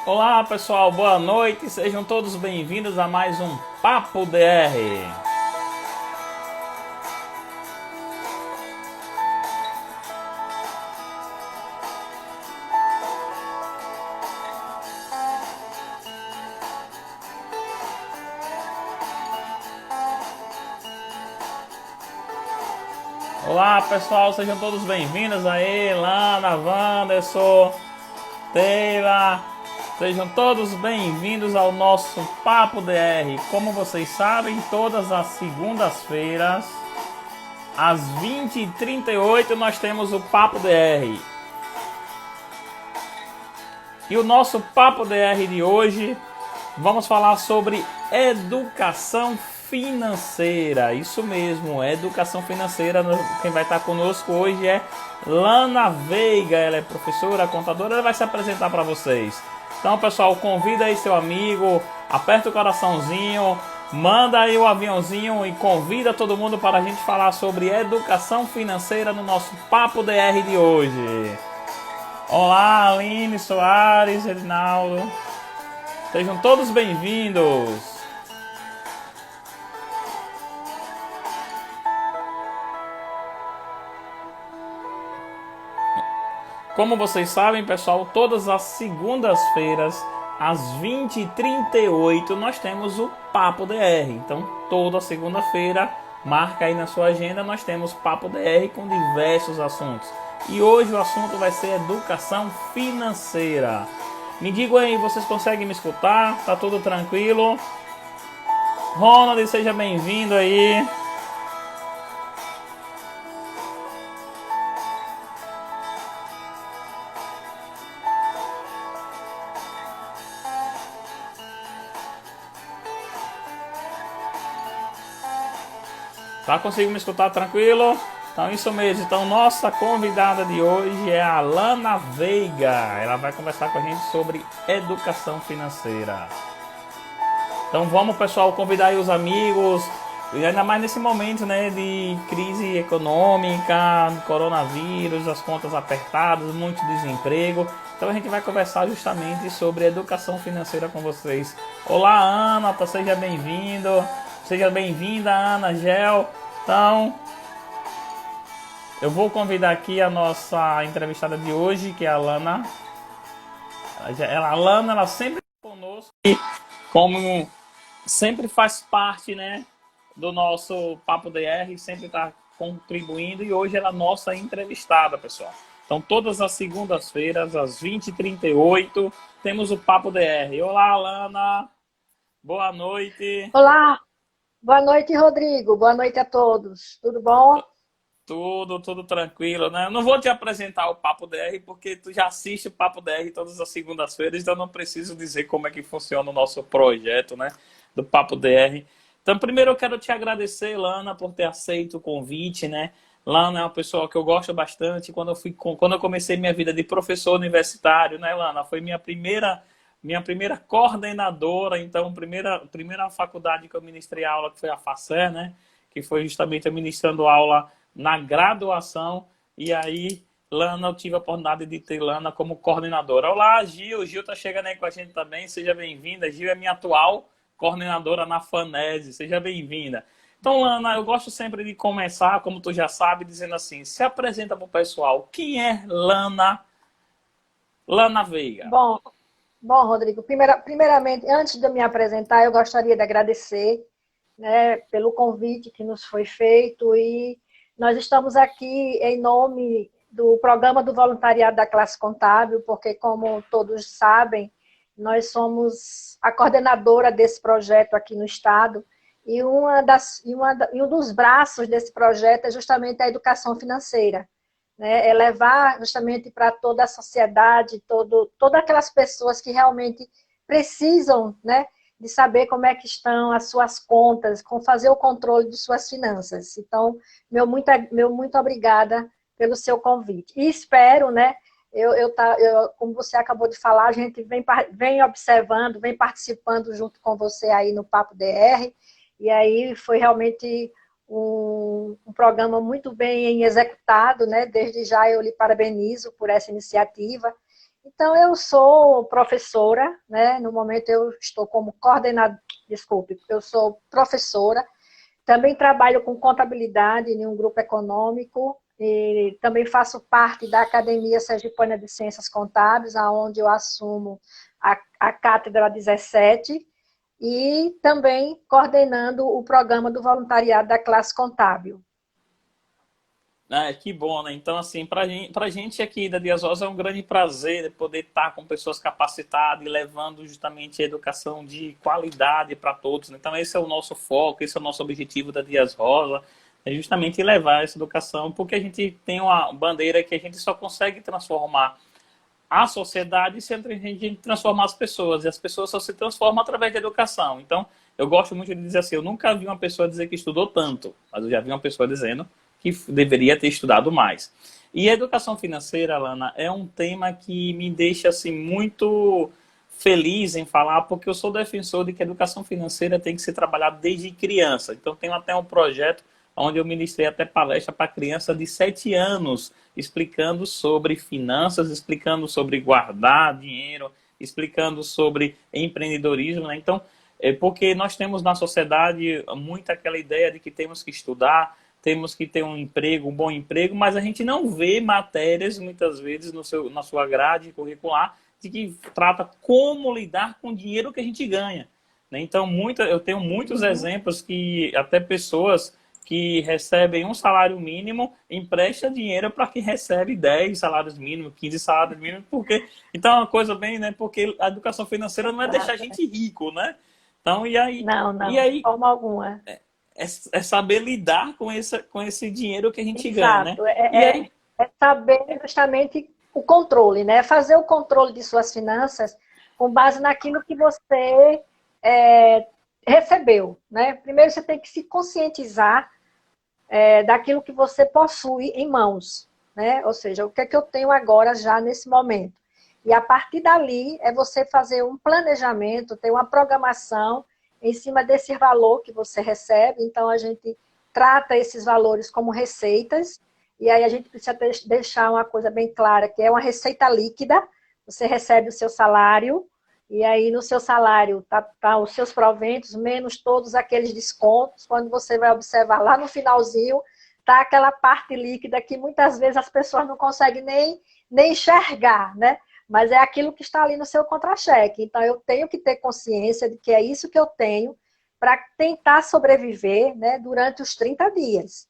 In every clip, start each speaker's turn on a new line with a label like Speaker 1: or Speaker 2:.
Speaker 1: Olá pessoal, boa noite, sejam todos bem-vindos a mais um Papo DR. Olá pessoal, sejam todos bem-vindos aí, Lana, Wanderson, Taylor, sejam todos bem-vindos ao nosso Papo DR. Como vocês sabem, todas as segundas-feiras, às 20h38, nós temos o Papo DR. E o nosso Papo DR de hoje, vamos falar sobre educação financeira. Isso mesmo, educação financeira. Quem vai estar conosco hoje é Lana Veiga. Ela é professora, contadora, ela vai se apresentar para vocês. Então, pessoal, convida aí seu amigo, aperta o coraçãozinho, manda aí o aviãozinho e convida todo mundo para a gente falar sobre educação financeira no nosso Papo DR de hoje. Olá, Aline Soares, Reinaldo. Sejam todos bem-vindos. Como vocês sabem, pessoal, todas as segundas-feiras, às 20h38, nós temos o Papo DR. Então, toda segunda-feira, marca aí na sua agenda, nós temos Papo DR com diversos assuntos. E hoje o assunto vai ser educação financeira. Me digam aí, vocês conseguem me escutar? Tá tudo tranquilo? Ronald, seja bem-vindo aí. Tá conseguindo me escutar tranquilo? Então isso mesmo, então nossa convidada de hoje é a Lana Veiga. Ela vai conversar com a gente sobre educação financeira. Então vamos, pessoal, convidar aí os amigos, e ainda mais nesse momento, né, de crise econômica, coronavírus, as contas apertadas, muito desemprego. Então a gente vai conversar justamente sobre educação financeira com vocês. Olá, Ana, seja bem-vindo. Seja bem-vinda, Ana Gel. Então, eu vou convidar aqui a nossa entrevistada de hoje, que é a Lana. A Lana, ela sempre está conosco, como sempre faz parte, né, do nosso Papo DR, sempre está contribuindo, e hoje ela é a nossa entrevistada, pessoal. Então, todas as segundas-feiras, às 20h38, temos o Papo DR. Olá, Lana. Boa noite.
Speaker 2: Olá, boa noite, Rodrigo. Boa noite a todos. Tudo bom?
Speaker 1: Tudo tranquilo, né? Eu não vou te apresentar o Papo DR, porque tu já assiste o Papo DR todas as segundas-feiras, então eu não preciso dizer como é que funciona o nosso projeto, né? Do Papo DR. Então, primeiro eu quero te agradecer, Lana, por ter aceito o convite, né? Lana é uma pessoa que eu gosto bastante. Quando eu comecei minha vida de professor universitário, né, Lana? Foi minha primeira coordenadora, então, primeira faculdade que eu ministrei aula, que foi a FACER, né? Que foi justamente eu ministrando aula na graduação, e aí, Lana, eu tive a oportunidade de ter Lana como coordenadora. Olá, Gil. Gil tá chegando aí com a gente também, seja bem-vinda. Gil é minha atual coordenadora na FANESE, seja bem-vinda. Então, Lana, eu gosto sempre de começar, como tu já sabe, dizendo assim, se apresenta para o pessoal. Quem é Lana Veiga?
Speaker 2: Bom, Rodrigo, primeiramente, antes de eu me apresentar, eu gostaria de agradecer, né, pelo convite que nos foi feito, e nós estamos aqui em nome do Programa do Voluntariado da Classe Contábil, porque, como todos sabem, nós somos a coordenadora desse projeto aqui no Estado, e e um dos braços desse projeto é justamente a educação financeira, né? É levar justamente para toda a sociedade, todas aquelas pessoas que realmente precisam, né, de saber como é que estão as suas contas, com fazer o controle de suas finanças. Então, meu muito obrigada pelo seu convite. E espero, né, como você acabou de falar, a gente vem observando, vem participando junto com você aí no Papo DR, e aí foi realmente um programa muito bem executado, né? Desde já eu lhe parabenizo por essa iniciativa. Então, eu sou professora, né? No momento eu estou como coordenadora, desculpe, eu sou professora, também trabalho com contabilidade em um grupo econômico e também faço parte da Academia Sergipana de Ciências Contábeis, onde eu assumo a cátedra 17 e também coordenando o programa do voluntariado da classe contábil.
Speaker 1: Ah, que bom, né? Então, assim, pra gente aqui da Dias Rosa é um grande prazer poder estar com pessoas capacitadas e levando justamente a educação de qualidade para todos, né? Então, esse é o nosso foco, esse é o nosso objetivo da Dias Rosa, é justamente levar essa educação, porque a gente tem uma bandeira que a gente só consegue transformar a sociedade se a gente transformar as pessoas, e as pessoas só se transformam através da educação. Então, eu gosto muito de dizer assim, eu nunca vi uma pessoa dizer que estudou tanto, mas eu já vi uma pessoa dizendo que deveria ter estudado mais. E a educação financeira, Lana, é um tema que me deixa assim muito feliz em falar, porque eu sou defensor de que a educação financeira tem que ser trabalhada desde criança. Então, tenho até um projeto onde eu ministrei até palestra para criança de 7 anos, explicando sobre finanças, explicando sobre guardar dinheiro, explicando sobre empreendedorismo, né? Então, é porque nós temos na sociedade muito aquela ideia de que temos que estudar, temos que ter um emprego, um bom emprego, mas a gente não vê matérias, muitas vezes, na sua grade curricular, de que trata como lidar com o dinheiro que a gente ganha, né? Então, eu tenho muitos exemplos que até pessoas que recebem um salário mínimo empresta dinheiro para quem recebe 10 salários mínimos, 15 salários mínimos, porque então é uma coisa bem, né? Porque a educação financeira não é deixar a gente rico, né? Então,
Speaker 2: Não,
Speaker 1: e
Speaker 2: não, de
Speaker 1: aí
Speaker 2: forma alguma.
Speaker 1: é saber lidar com esse dinheiro que a gente ganha, né?
Speaker 2: Exato.
Speaker 1: E aí,
Speaker 2: É saber justamente o controle, né? Fazer o controle de suas finanças com base naquilo que você é, recebeu, né? Primeiro você tem que se conscientizar daquilo que você possui em mãos, né? Ou seja, o que é que eu tenho agora já nesse momento. E a partir dali é você fazer um planejamento, ter uma programação em cima desse valor que você recebe. Então a gente trata esses valores como receitas, e aí a gente precisa deixar uma coisa bem clara, que é uma receita líquida. Você recebe o seu salário, e aí no seu salário tá os seus proventos, menos todos aqueles descontos. Quando você vai observar lá no finalzinho, tá aquela parte líquida que muitas vezes as pessoas não conseguem nem enxergar, né? Mas é aquilo que está ali no seu contra-cheque. Então eu tenho que ter consciência de que é isso que eu tenho para tentar sobreviver, né, durante os 30 dias.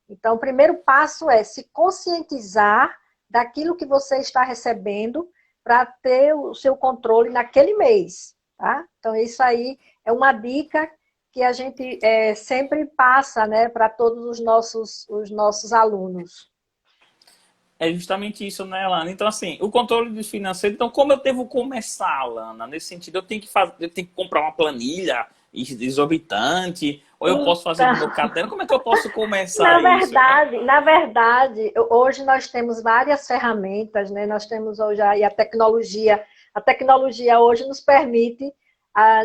Speaker 2: Então o primeiro passo é se conscientizar daquilo que você está recebendo para ter o seu controle naquele mês, tá? Então, isso aí é uma dica que a gente sempre passa, né, para todos os nossos alunos.
Speaker 1: é justamente isso, né, Lana? Então, assim, o controle do financeiro. Então, como eu devo começar, Lana? Nesse sentido, eu tenho que comprar uma planilha exorbitante, ou eu posso fazer no meu
Speaker 2: Então,
Speaker 1: caderno? Como é que eu posso começar isso?
Speaker 2: na verdade, hoje nós temos várias ferramentas, né? Nós temos hoje aí a tecnologia. A tecnologia hoje nos permite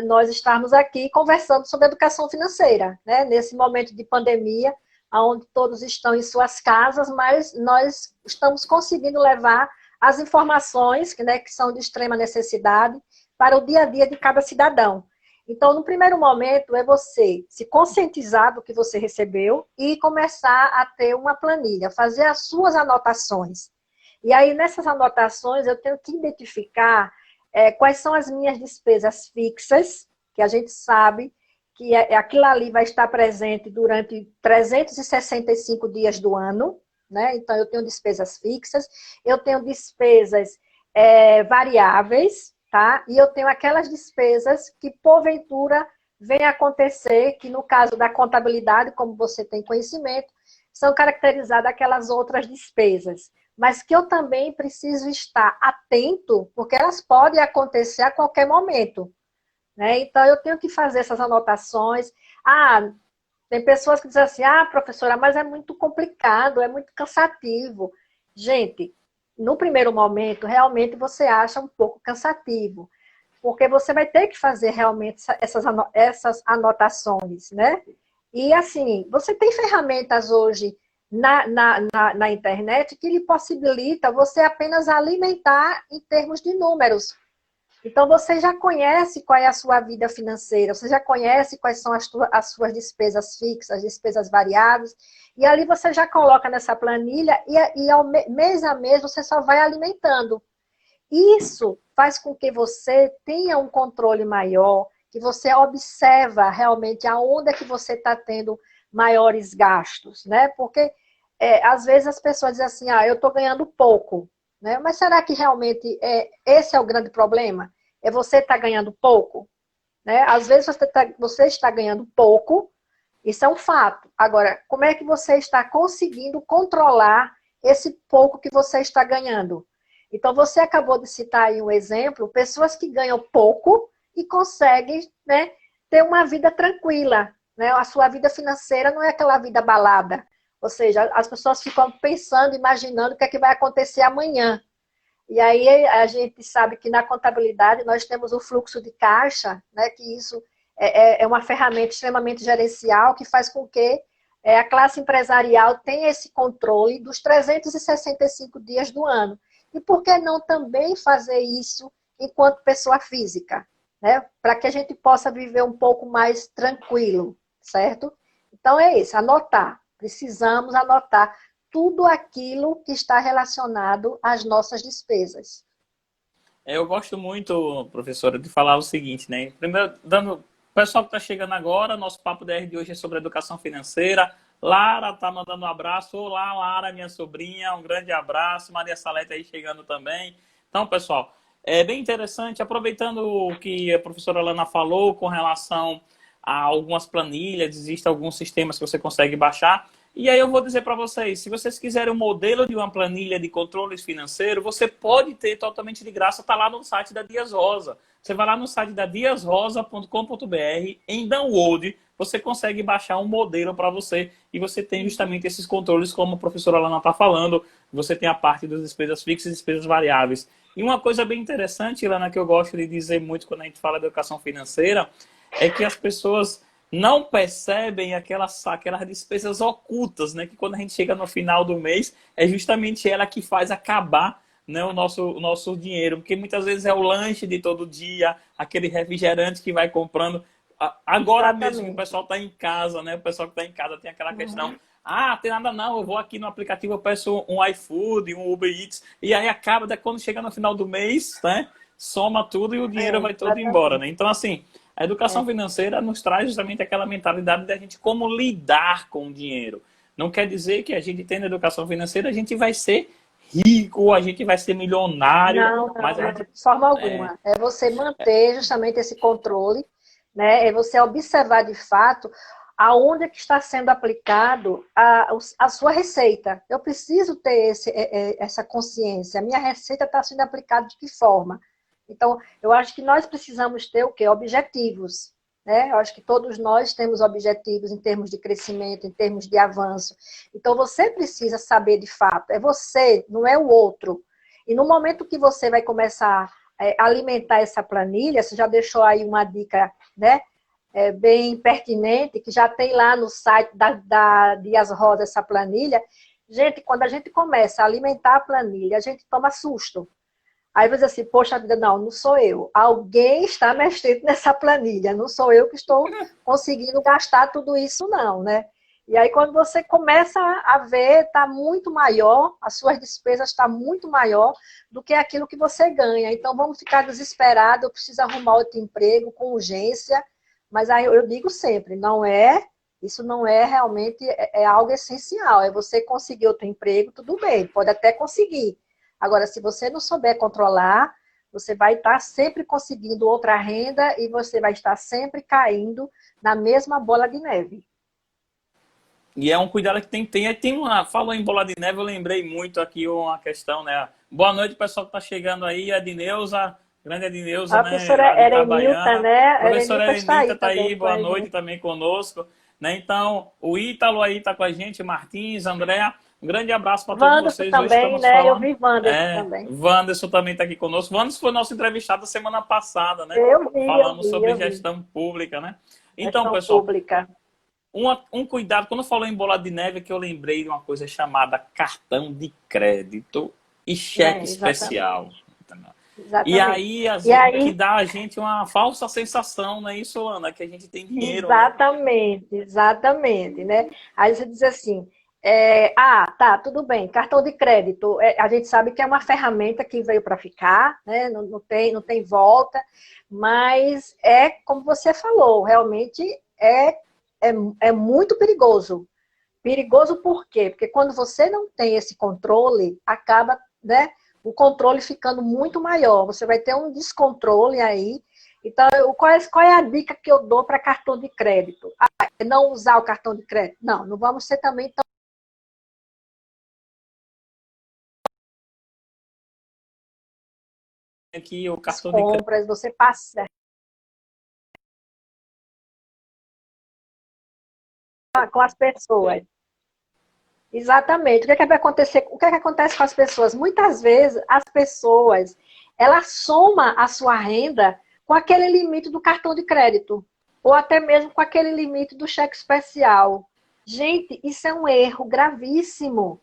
Speaker 2: nós estarmos aqui conversando sobre educação financeira, né? Nesse momento de pandemia, onde todos estão em suas casas, mas nós estamos conseguindo levar as informações, né, que são de extrema necessidade para o dia a dia de cada cidadão. Então, no primeiro momento, é você se conscientizar do que você recebeu e começar a ter uma planilha, fazer as suas anotações. E aí, nessas anotações, eu tenho que identificar quais são as minhas despesas fixas, que a gente sabe que aquilo ali vai estar presente durante 365 dias do ano, né? Então, eu tenho despesas fixas, eu tenho despesas variáveis, tá? E eu tenho aquelas despesas que, porventura, vem acontecer, que no caso da contabilidade, como você tem conhecimento, são caracterizadas aquelas outras despesas, mas que eu também preciso estar atento, porque elas podem acontecer a qualquer momento, né? Então, eu tenho que fazer essas anotações. Tem pessoas que dizem assim, professora, mas é muito complicado, é muito cansativo. Gente, no primeiro momento, realmente você acha um pouco cansativo, porque você vai ter que fazer realmente essas anotações, né? E assim, você tem ferramentas hoje na internet que lhe possibilita você apenas alimentar em termos de números. Então, você já conhece qual é a sua vida financeira, você já conhece quais são as suas despesas fixas, despesas variáveis, e ali você já coloca nessa planilha e ao mês a mês você só vai alimentando. Isso faz com que você tenha um controle maior, que você observa realmente aonde é que você está tendo maiores gastos, né? Porque às vezes as pessoas dizem assim, eu estou ganhando pouco, né? Mas será que realmente esse é o grande problema? É você estar ganhando pouco? Né? Às vezes você está ganhando pouco, isso é um fato. Agora, como é que você está conseguindo controlar esse pouco que você está ganhando? Então, você acabou de citar aí um exemplo, pessoas que ganham pouco e conseguem, né, ter uma vida tranquila. Né? A sua vida financeira não é aquela vida balada. Ou seja, as pessoas ficam pensando, imaginando o que é que vai acontecer amanhã. E aí a gente sabe que na contabilidade nós temos o fluxo de caixa, né, que isso é uma ferramenta extremamente gerencial que faz com que a classe empresarial tenha esse controle dos 365 dias do ano. E por que não também fazer isso enquanto pessoa física? Né? Para que a gente possa viver um pouco mais tranquilo, certo? Então é isso, anotar. Precisamos anotar tudo aquilo que está relacionado às nossas despesas.
Speaker 1: Eu gosto muito, professora, de falar o seguinte, né? Primeiro, dando o pessoal que está chegando agora, nosso Papo DR de hoje é sobre educação financeira. Lara está mandando um abraço. Olá, Lara, minha sobrinha, um grande abraço. Maria Salete aí chegando também. Então, pessoal, é bem interessante, aproveitando o que a professora Lana falou com relação a algumas planilhas, existem alguns sistemas que você consegue baixar. E aí eu vou dizer para vocês, se vocês quiserem um modelo de uma planilha de controle financeiro, você pode ter totalmente de graça, está lá no site da Dias Rosa. Você vai lá no site da diasrosa.com.br, em download, você consegue baixar um modelo para você e você tem justamente esses controles, como a professora Lana está falando, você tem a parte das despesas fixas e despesas variáveis. E uma coisa bem interessante, Lana, que eu gosto de dizer muito quando a gente fala de educação financeira, é que as pessoas não percebem aquelas despesas ocultas, né? Que quando a gente chega no final do mês, é justamente ela que faz acabar, né, o nosso dinheiro. Porque muitas vezes é o lanche de todo dia, aquele refrigerante que vai comprando. Agora
Speaker 2: Exatamente.
Speaker 1: mesmo o pessoal está em casa, né? O pessoal que está em casa tem aquela questão. Tem nada não, eu vou aqui no aplicativo, eu peço um iFood, um Uber Eats, e aí acaba, quando chega no final do mês, né? Soma tudo e o dinheiro vai todo embora, né? Então, assim, a educação financeira nos traz justamente aquela mentalidade da gente como lidar com o dinheiro. Não quer dizer que a gente tendo educação financeira, a gente vai ser rico, a gente vai ser milionário.
Speaker 2: Não,
Speaker 1: mas a gente,
Speaker 2: de forma alguma. É você manter justamente esse controle, né? É você observar de fato aonde é que está sendo aplicado a sua receita. Eu preciso ter essa consciência. A minha receita está sendo aplicada de que forma? Então, eu acho que nós precisamos ter o quê? Objetivos. Né? Eu acho que todos nós temos objetivos em termos de crescimento, em termos de avanço. Então, você precisa saber de fato. É você, não é o outro. E no momento que você vai começar a alimentar essa planilha, você já deixou aí uma dica, né? Bem pertinente, que já tem lá no site da Dias Rosa essa planilha. Gente, quando a gente começa a alimentar a planilha, a gente toma susto. Aí você diz assim, poxa vida, não sou eu. Alguém está mexendo nessa planilha, não sou eu que estou conseguindo gastar tudo isso não, né? E aí quando você começa a ver, está muito maior, as suas despesas estão muito maior do que aquilo que você ganha. Então vamos ficar desesperados, eu preciso arrumar outro emprego com urgência, mas aí eu digo sempre, isso não é realmente algo essencial. É você conseguir outro emprego, tudo bem, pode até conseguir. Agora, se você não souber controlar, você vai estar sempre conseguindo outra renda e você vai estar sempre caindo na mesma bola de neve.
Speaker 1: E é um cuidado que tem que ter. Aí falou em bola de neve, eu lembrei muito aqui uma questão, né? Boa noite, pessoal que está chegando aí, a Edneuza, grande Edneuza,
Speaker 2: A
Speaker 1: né?
Speaker 2: professora
Speaker 1: Lá de
Speaker 2: Erenilta,
Speaker 1: Itabaiana.
Speaker 2: né?
Speaker 1: A professora Erenilta está aí, boa
Speaker 2: também
Speaker 1: noite também conosco. Né? Então, o Ítalo aí está com a gente, Martins, Andréa. Um grande abraço para todos
Speaker 2: Wanderson
Speaker 1: vocês. Hoje
Speaker 2: também,
Speaker 1: estamos
Speaker 2: né? Eu
Speaker 1: falando.
Speaker 2: vi Wanderson também.
Speaker 1: Wanderson também está aqui conosco. Wanderson foi nosso entrevistado semana passada, né?
Speaker 2: Eu
Speaker 1: Falando
Speaker 2: vi,
Speaker 1: sobre
Speaker 2: eu vi.
Speaker 1: gestão pública, né? Então,
Speaker 2: Gestão
Speaker 1: pessoal,
Speaker 2: pública.
Speaker 1: Um cuidado, quando falou em bola de neve, é que eu lembrei de uma coisa chamada cartão de crédito e cheque especial.
Speaker 2: Exatamente.
Speaker 1: E
Speaker 2: Exatamente.
Speaker 1: aí,
Speaker 2: E
Speaker 1: que
Speaker 2: aí,
Speaker 1: dá a gente uma falsa sensação, não é isso, Ana? Que a gente tem dinheiro, né?
Speaker 2: exatamente, exatamente, né? Aí você diz assim, tá, tudo bem, cartão de crédito, a gente sabe que é uma ferramenta que veio para ficar, né? Não tem volta, mas é como você falou, realmente é, é muito perigoso. Perigoso por quê? Porque quando você não tem esse controle, acaba, né, o controle ficando muito maior. Você vai ter um descontrole aí. Então, qual é a dica que eu dou para cartão de crédito? É não usar o cartão de crédito? Não, não vamos ser também tão
Speaker 1: Aqui o cartão de crédito.
Speaker 2: compras, você passa com as pessoas. Exatamente. O que é que vai acontecer? O que é que acontece com as pessoas? Muitas vezes as pessoas, ela soma a sua renda com aquele limite do cartão de crédito ou até mesmo com aquele limite do cheque especial. Gente, isso é um erro gravíssimo,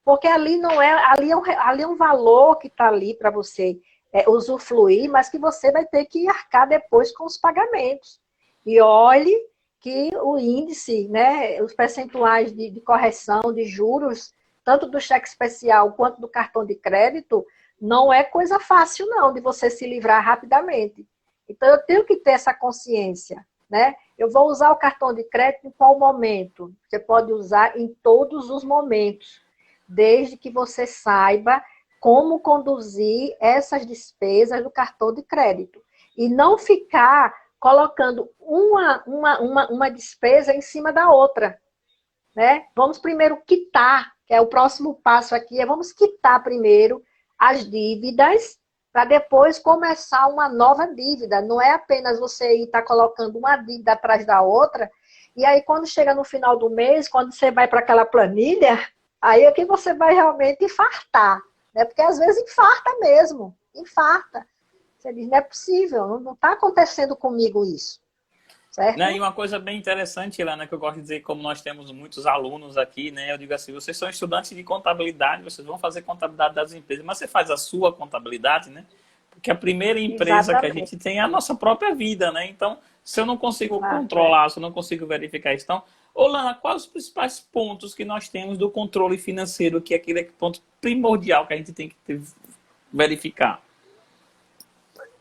Speaker 2: porque ali não é, ali é um valor que está ali para você usufruir, mas que você vai ter que arcar depois com os pagamentos. E olhe que o índice, né, os percentuais de correção de juros, tanto do cheque especial quanto do cartão de crédito, não é coisa fácil, não, de você se livrar rapidamente. Então, eu tenho que ter essa consciência, né? Eu vou usar o cartão de crédito em qual momento? Você pode usar em todos os momentos, desde que você saiba como conduzir essas despesas do cartão de crédito. E não ficar colocando uma despesa em cima da outra, né? Vamos primeiro quitar, que é o próximo passo aqui, vamos quitar primeiro as dívidas para depois começar uma nova dívida. Não é apenas você estar colocando uma dívida atrás da outra, e aí quando chega no final do mês, quando você vai para aquela planilha, aí é que você vai realmente infartar, né? Porque às vezes infarta mesmo, infarta. Você diz, não é possível, não está acontecendo comigo isso,
Speaker 1: Né? E
Speaker 2: certo?
Speaker 1: uma coisa bem interessante, Helena, que eu gosto de dizer, como nós temos muitos alunos aqui, né? Eu digo assim, vocês são estudantes de contabilidade, vocês vão fazer contabilidade das empresas, mas você faz a sua contabilidade, né? Porque a primeira empresa que a
Speaker 2: Exatamente.
Speaker 1: gente tem é a nossa própria vida, né? Então, se eu não consigo
Speaker 2: Exato, é.
Speaker 1: controlar, se eu não consigo verificar isso, então, ô Lana, quais os principais pontos que nós temos do controle financeiro, que é aquele ponto primordial que a gente tem que verificar?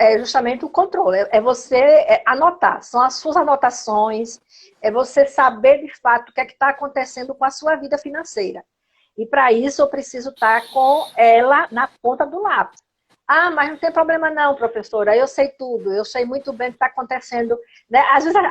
Speaker 2: É justamente o controle. É você anotar. São as suas anotações. É você saber de fato o que é que está acontecendo com a sua vida financeira. E para isso eu preciso estar com ela na ponta do lápis. Ah, mas não tem problema não, professora. Eu sei tudo. Eu sei muito bem o que está acontecendo. Né?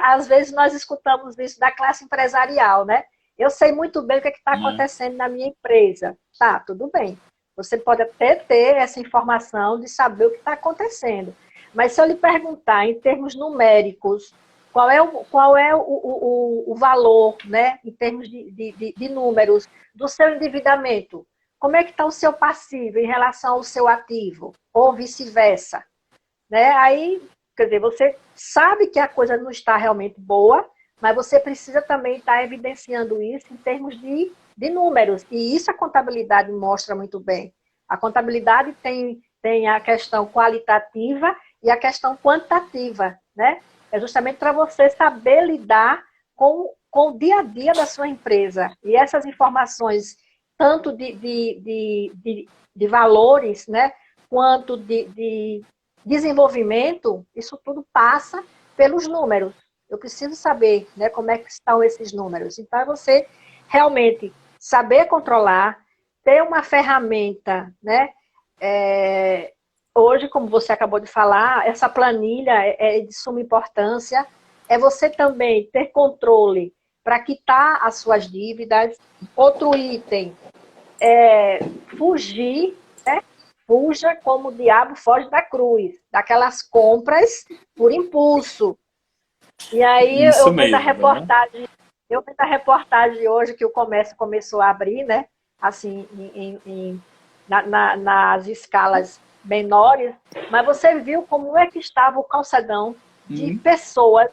Speaker 2: Às vezes nós escutamos isso da classe empresarial, né? Eu sei muito bem o que está
Speaker 1: Né?
Speaker 2: acontecendo na minha empresa. Tá, tudo bem. Você pode até ter essa informação de saber o que está acontecendo. Mas se eu lhe perguntar em termos numéricos, qual é o valor, né, em termos de números, do seu endividamento, como é que está o seu passivo em relação ao seu ativo, ou vice-versa, né? Aí, quer dizer, você sabe que a coisa não está realmente boa, mas você precisa também estar evidenciando isso em termos de números. E isso a contabilidade mostra muito bem. A contabilidade tem a questão qualitativa e a questão quantitativa, né? É justamente para você saber lidar com o dia a dia da sua empresa. E essas informações, tanto de valores, né, quanto de desenvolvimento, isso tudo passa pelos números. Eu preciso saber, né, como é que estão esses números. Então, é você realmente saber controlar, ter uma ferramenta, né? Hoje, como você acabou de falar, essa planilha é de suma importância. É você também ter controle para quitar as suas dívidas. Outro item é fugir, né? Fuja como o diabo foge da cruz, daquelas compras por impulso. E aí
Speaker 1: Isso mesmo, né?
Speaker 2: eu vi a reportagem hoje que o comércio começou a abrir, né? Assim, nas escalas menores, mas você viu como é que estava o calçadão de
Speaker 1: Hum.
Speaker 2: pessoas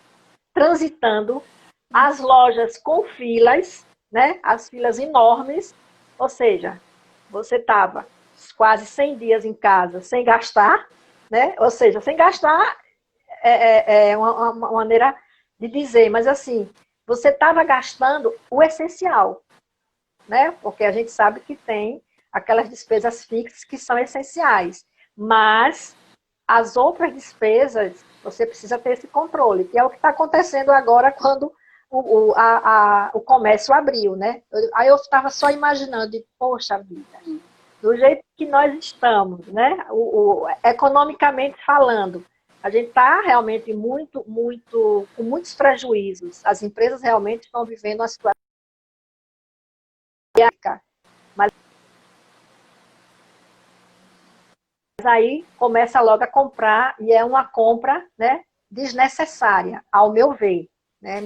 Speaker 2: transitando as lojas com filas, né? As filas enormes, ou seja, você estava quase 100 dias em casa sem gastar, né? Ou seja, sem gastar é uma maneira de dizer, mas assim, você estava gastando o essencial, né? Porque a gente sabe que tem aquelas despesas fixas que são essenciais, mas as outras despesas, você precisa ter esse controle, que é o que está acontecendo agora quando o comércio abriu, né? Aí eu estava só imaginando, poxa vida, do jeito que nós estamos, né? Economicamente falando, a gente está realmente com muitos prejuízos. As empresas realmente estão vivendo uma situação, mas aí começa logo a comprar, e é uma compra, né, desnecessária, ao meu ver, né?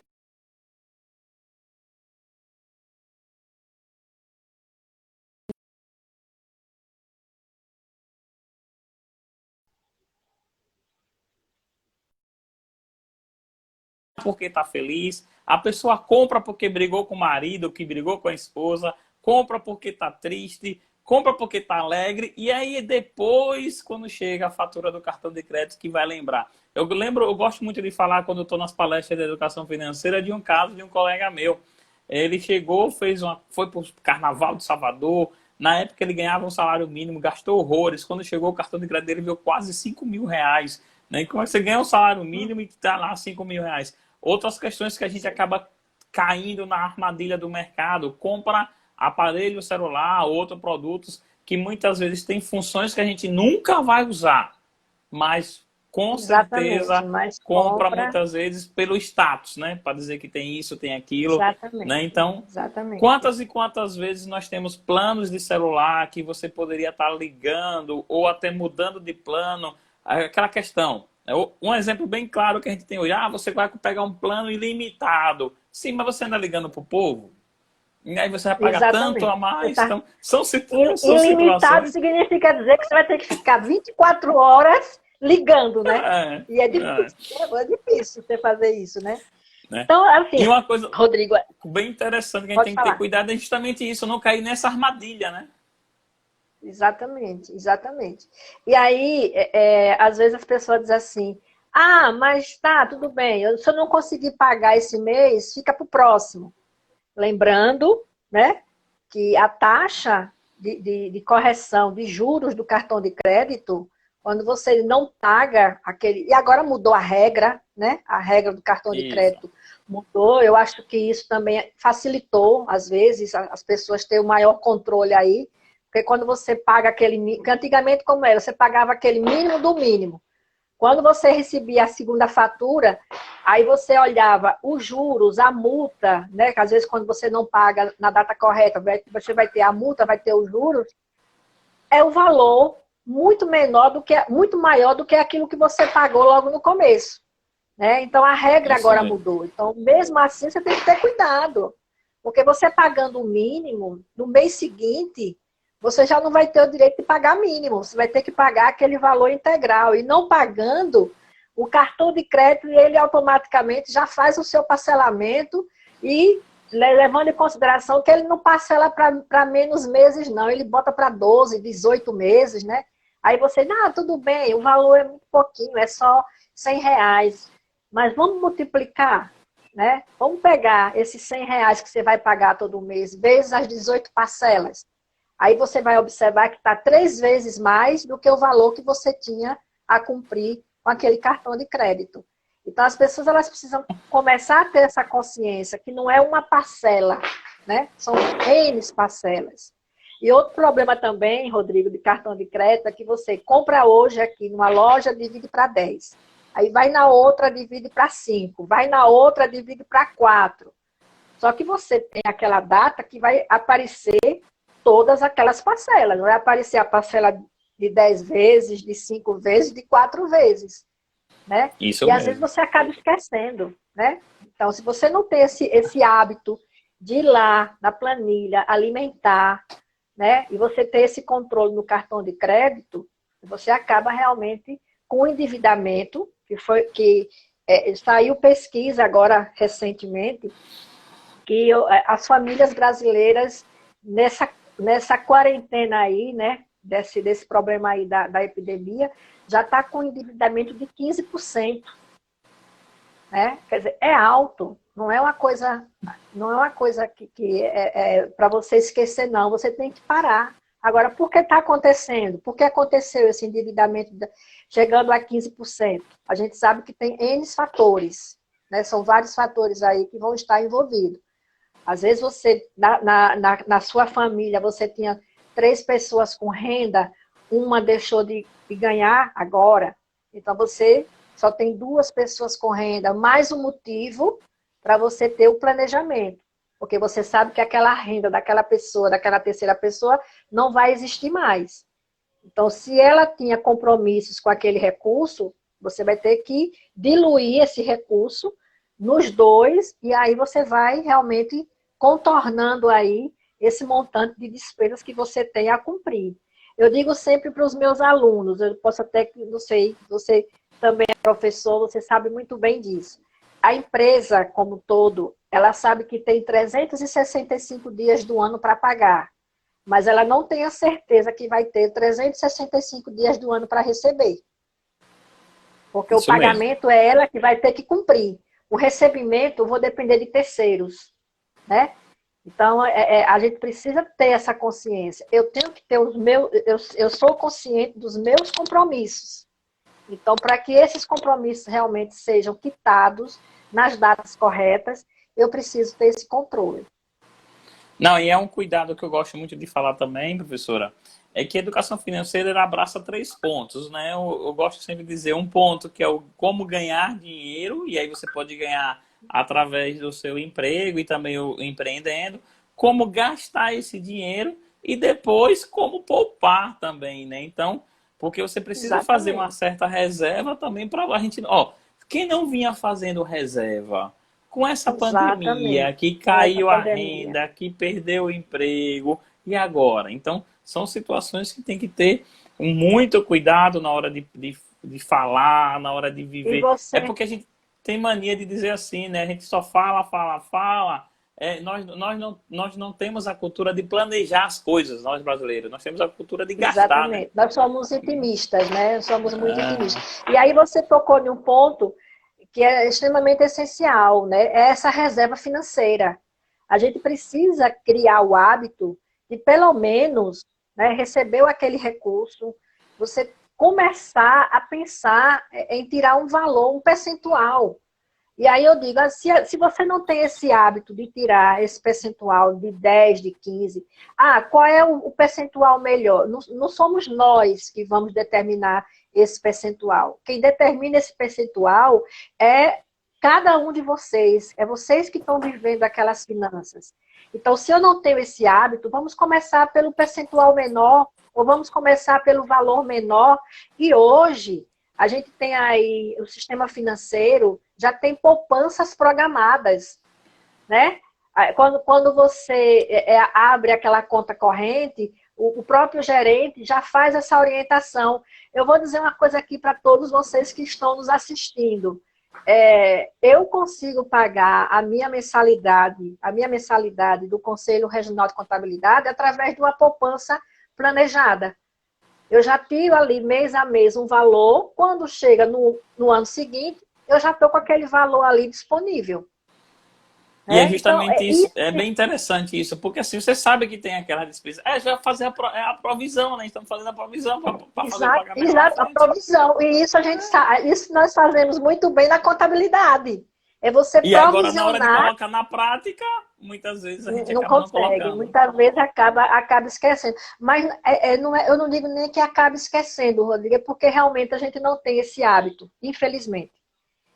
Speaker 1: Porque está feliz, a pessoa compra porque brigou com o marido, que brigou com a esposa, compra porque está triste, compra porque está alegre, e aí depois, quando chega a fatura do cartão de crédito, que vai lembrar. Eu lembro, eu gosto muito de falar, quando eu estou nas palestras de educação financeira, de um caso de um colega meu. Ele chegou, foi para o Carnaval de Salvador, na época ele ganhava um salário mínimo, gastou horrores, quando chegou o cartão de crédito dele, veio quase 5 mil reais. Né? E como é que você ganha um salário mínimo e está lá 5 mil reais? Outras questões que a gente acaba caindo na armadilha do mercado, compra aparelho celular, outros produtos que muitas vezes têm funções que a gente nunca vai usar, mas com
Speaker 2: Exatamente,
Speaker 1: certeza
Speaker 2: mas
Speaker 1: compra
Speaker 2: compra,
Speaker 1: muitas vezes pelo status, né? Para dizer que tem isso, tem aquilo, né?
Speaker 2: exatamente,
Speaker 1: Então,
Speaker 2: exatamente.
Speaker 1: quantas e quantas vezes nós temos planos de celular que você poderia estar ligando ou até mudando de plano? Aquela questão. Um exemplo bem claro que a gente tem hoje. Ah, você vai pegar um plano ilimitado. Sim, mas você anda ligando para o povo? E aí você vai pagar tanto a
Speaker 2: Exatamente. Você
Speaker 1: mais?
Speaker 2: tá
Speaker 1: Então, são
Speaker 2: ilimitado
Speaker 1: situações.
Speaker 2: significa dizer que você vai ter que ficar 24 horas ligando, né?
Speaker 1: É,
Speaker 2: E é
Speaker 1: é,
Speaker 2: difícil, é difícil você fazer isso, né?
Speaker 1: né?
Speaker 2: Então, assim,
Speaker 1: E uma coisa
Speaker 2: Rodrigo,
Speaker 1: bem interessante que a gente
Speaker 2: pode
Speaker 1: tem que ter
Speaker 2: falar.
Speaker 1: cuidado é justamente isso, não cair nessa armadilha, né?
Speaker 2: Exatamente, exatamente. E aí, às vezes as pessoas dizem assim, ah, mas tá, tudo bem, se eu não conseguir pagar esse mês, fica para o próximo. Lembrando, né, que a taxa de correção de juros do cartão de crédito, quando você não paga aquele... E agora mudou a regra, né? A regra do cartão de
Speaker 1: Isso.
Speaker 2: crédito mudou. Eu acho que isso também facilitou, às vezes, as pessoas terem o maior controle aí. Porque quando você paga aquele... Porque antigamente, como era? Você pagava aquele mínimo do mínimo. Quando você recebia a segunda fatura, aí você olhava os juros, a multa, né? Que às vezes quando você não paga na data correta, você vai ter a multa, vai ter os juros, é o valor muito menor do que, muito maior do que aquilo que você pagou logo no começo. Né? Então a regra
Speaker 1: Isso
Speaker 2: agora
Speaker 1: mesmo.
Speaker 2: mudou. Então, mesmo assim, você tem que ter cuidado. Porque você pagando o mínimo, no mês seguinte, você já não vai ter o direito de pagar mínimo. Você vai ter que pagar aquele valor integral. E não pagando, o cartão de crédito, ele automaticamente já faz o seu parcelamento e levando em consideração que ele não parcela para menos meses, não. Ele bota para 12, 18 meses, né? Aí você, tudo bem, o valor é muito pouquinho, é só R$ 100. Mas vamos multiplicar, né? Vamos pegar esses R$ 100 que você vai pagar todo mês, vezes as 18 parcelas. Aí você vai observar que está 3 vezes mais do que o valor que você tinha a cumprir com aquele cartão de crédito. Então, as pessoas elas precisam começar a ter essa consciência que não é uma parcela, né? São N parcelas. E outro problema também, Rodrigo, de cartão de crédito é que você compra hoje aqui numa loja, divide para 10. Aí vai na outra, divide para 5. Vai na outra, divide para 4. Só que você tem aquela data que vai aparecer todas aquelas parcelas. Não vai aparecer a parcela de 10 vezes, de 5 vezes, de 4 vezes. Né?
Speaker 1: Isso
Speaker 2: E às vezes
Speaker 1: mesmo.
Speaker 2: você acaba esquecendo. Né? Então, se você não tem esse hábito de ir lá na planilha, alimentar, né? E você ter esse controle no cartão de crédito, você acaba realmente com o endividamento, que saiu pesquisa agora recentemente que as famílias brasileiras nessa quarentena aí, né, desse problema aí da epidemia, já está com endividamento de 15%. Né? Quer dizer, é alto, não é uma coisa, que é para você esquecer, não. Você tem que parar. Agora, por que está acontecendo? Por que aconteceu esse endividamento chegando a 15%? A gente sabe que tem N fatores, né? São vários fatores aí que vão estar envolvidos. Às vezes você, na sua família, você tinha 3 pessoas com renda, uma deixou de ganhar agora, então você só tem 2 pessoas com renda, mais um motivo para você ter o planejamento. Porque você sabe que aquela renda daquela pessoa, daquela terceira pessoa, não vai existir mais. Então, se ela tinha compromissos com aquele recurso, você vai ter que diluir esse recurso nos 2, e aí você vai realmente contornando aí esse montante de despesas que você tem a cumprir. Eu digo sempre para os meus alunos, eu posso até, não sei, você também é professor, você sabe muito bem disso. A empresa, como um todo, ela sabe que tem 365 dias do ano para pagar, mas ela não tem a certeza que vai ter 365 dias do ano para receber. Porque
Speaker 1: Isso
Speaker 2: o
Speaker 1: mesmo.
Speaker 2: pagamento é ela que vai ter que cumprir. O recebimento, eu vou depender de terceiros, né? Então, a gente precisa ter essa consciência. Eu tenho que ter os meus... Eu sou consciente dos meus compromissos. Então, para que esses compromissos realmente sejam quitados nas datas corretas, eu preciso ter esse controle.
Speaker 1: Não, e é um cuidado que eu gosto muito de falar também, professora, é que a educação financeira ela abraça 3 pontos, né? Eu gosto sempre de dizer um ponto que é o como ganhar dinheiro, e aí você pode ganhar através do seu emprego e também o empreendendo, como gastar esse dinheiro e depois como poupar também, né? Então, porque você precisa fazer uma
Speaker 2: Exatamente.
Speaker 1: certa reserva também para a gente, ó, quem não vinha fazendo reserva com essa pandemia,
Speaker 2: Exatamente.
Speaker 1: que
Speaker 2: Com essa
Speaker 1: caiu a
Speaker 2: pandemia.
Speaker 1: renda, que perdeu o emprego, e agora? Então, são situações que tem que ter muito cuidado na hora de falar, na hora de
Speaker 2: E
Speaker 1: viver. É
Speaker 2: você,
Speaker 1: porque a gente tem mania de dizer assim, né? A gente só fala, fala, fala. Nós não temos a cultura de planejar as coisas, nós brasileiros. Nós temos a cultura de gastar, né?
Speaker 2: exatamente, nós somos intimistas, né? Somos muito intimistas. E aí você tocou em um ponto que é extremamente essencial, né? É essa reserva financeira. A gente precisa criar o hábito de, pelo menos, né, recebeu aquele recurso, você começar a pensar em tirar um valor, um percentual. E aí eu digo, se você não tem esse hábito de tirar esse percentual de 10, de 15, qual é o percentual melhor? Não, não somos nós que vamos determinar esse percentual. Quem determina esse percentual é cada um de vocês. É vocês que estão vivendo aquelas finanças. Então, se eu não tenho esse hábito, vamos começar pelo percentual menor, ou vamos começar pelo valor menor. E hoje, a gente tem aí o sistema financeiro, já tem poupanças programadas, né? Quando você abre aquela conta corrente, o próprio gerente já faz essa orientação. Eu vou dizer uma coisa aqui para todos vocês que estão nos assistindo. Eu consigo pagar a minha mensalidade do Conselho Regional de Contabilidade através de uma poupança planejada. Eu já tiro ali mês a mês um valor, quando chega no ano seguinte, eu já estou com aquele valor ali disponível.
Speaker 1: E é
Speaker 2: Né? Então,
Speaker 1: justamente isso,
Speaker 2: isso,
Speaker 1: é bem interessante isso, porque assim, você sabe que tem aquela despesa. Já fazer a provisão, né? Estamos fazendo a provisão para fazer o
Speaker 2: exato,
Speaker 1: pagamento lá na
Speaker 2: exato, a
Speaker 1: frente.
Speaker 2: provisão. E isso a gente sabe, isso nós fazemos muito bem na contabilidade. É você
Speaker 1: E agora, na hora de
Speaker 2: provisionar,
Speaker 1: colocar na prática, muitas vezes a gente
Speaker 2: não
Speaker 1: acaba não
Speaker 2: consegue,
Speaker 1: colocando.
Speaker 2: muitas vezes acaba esquecendo. Mas eu não digo nem que acaba esquecendo, Rodrigo, é porque realmente a gente não tem esse hábito, infelizmente.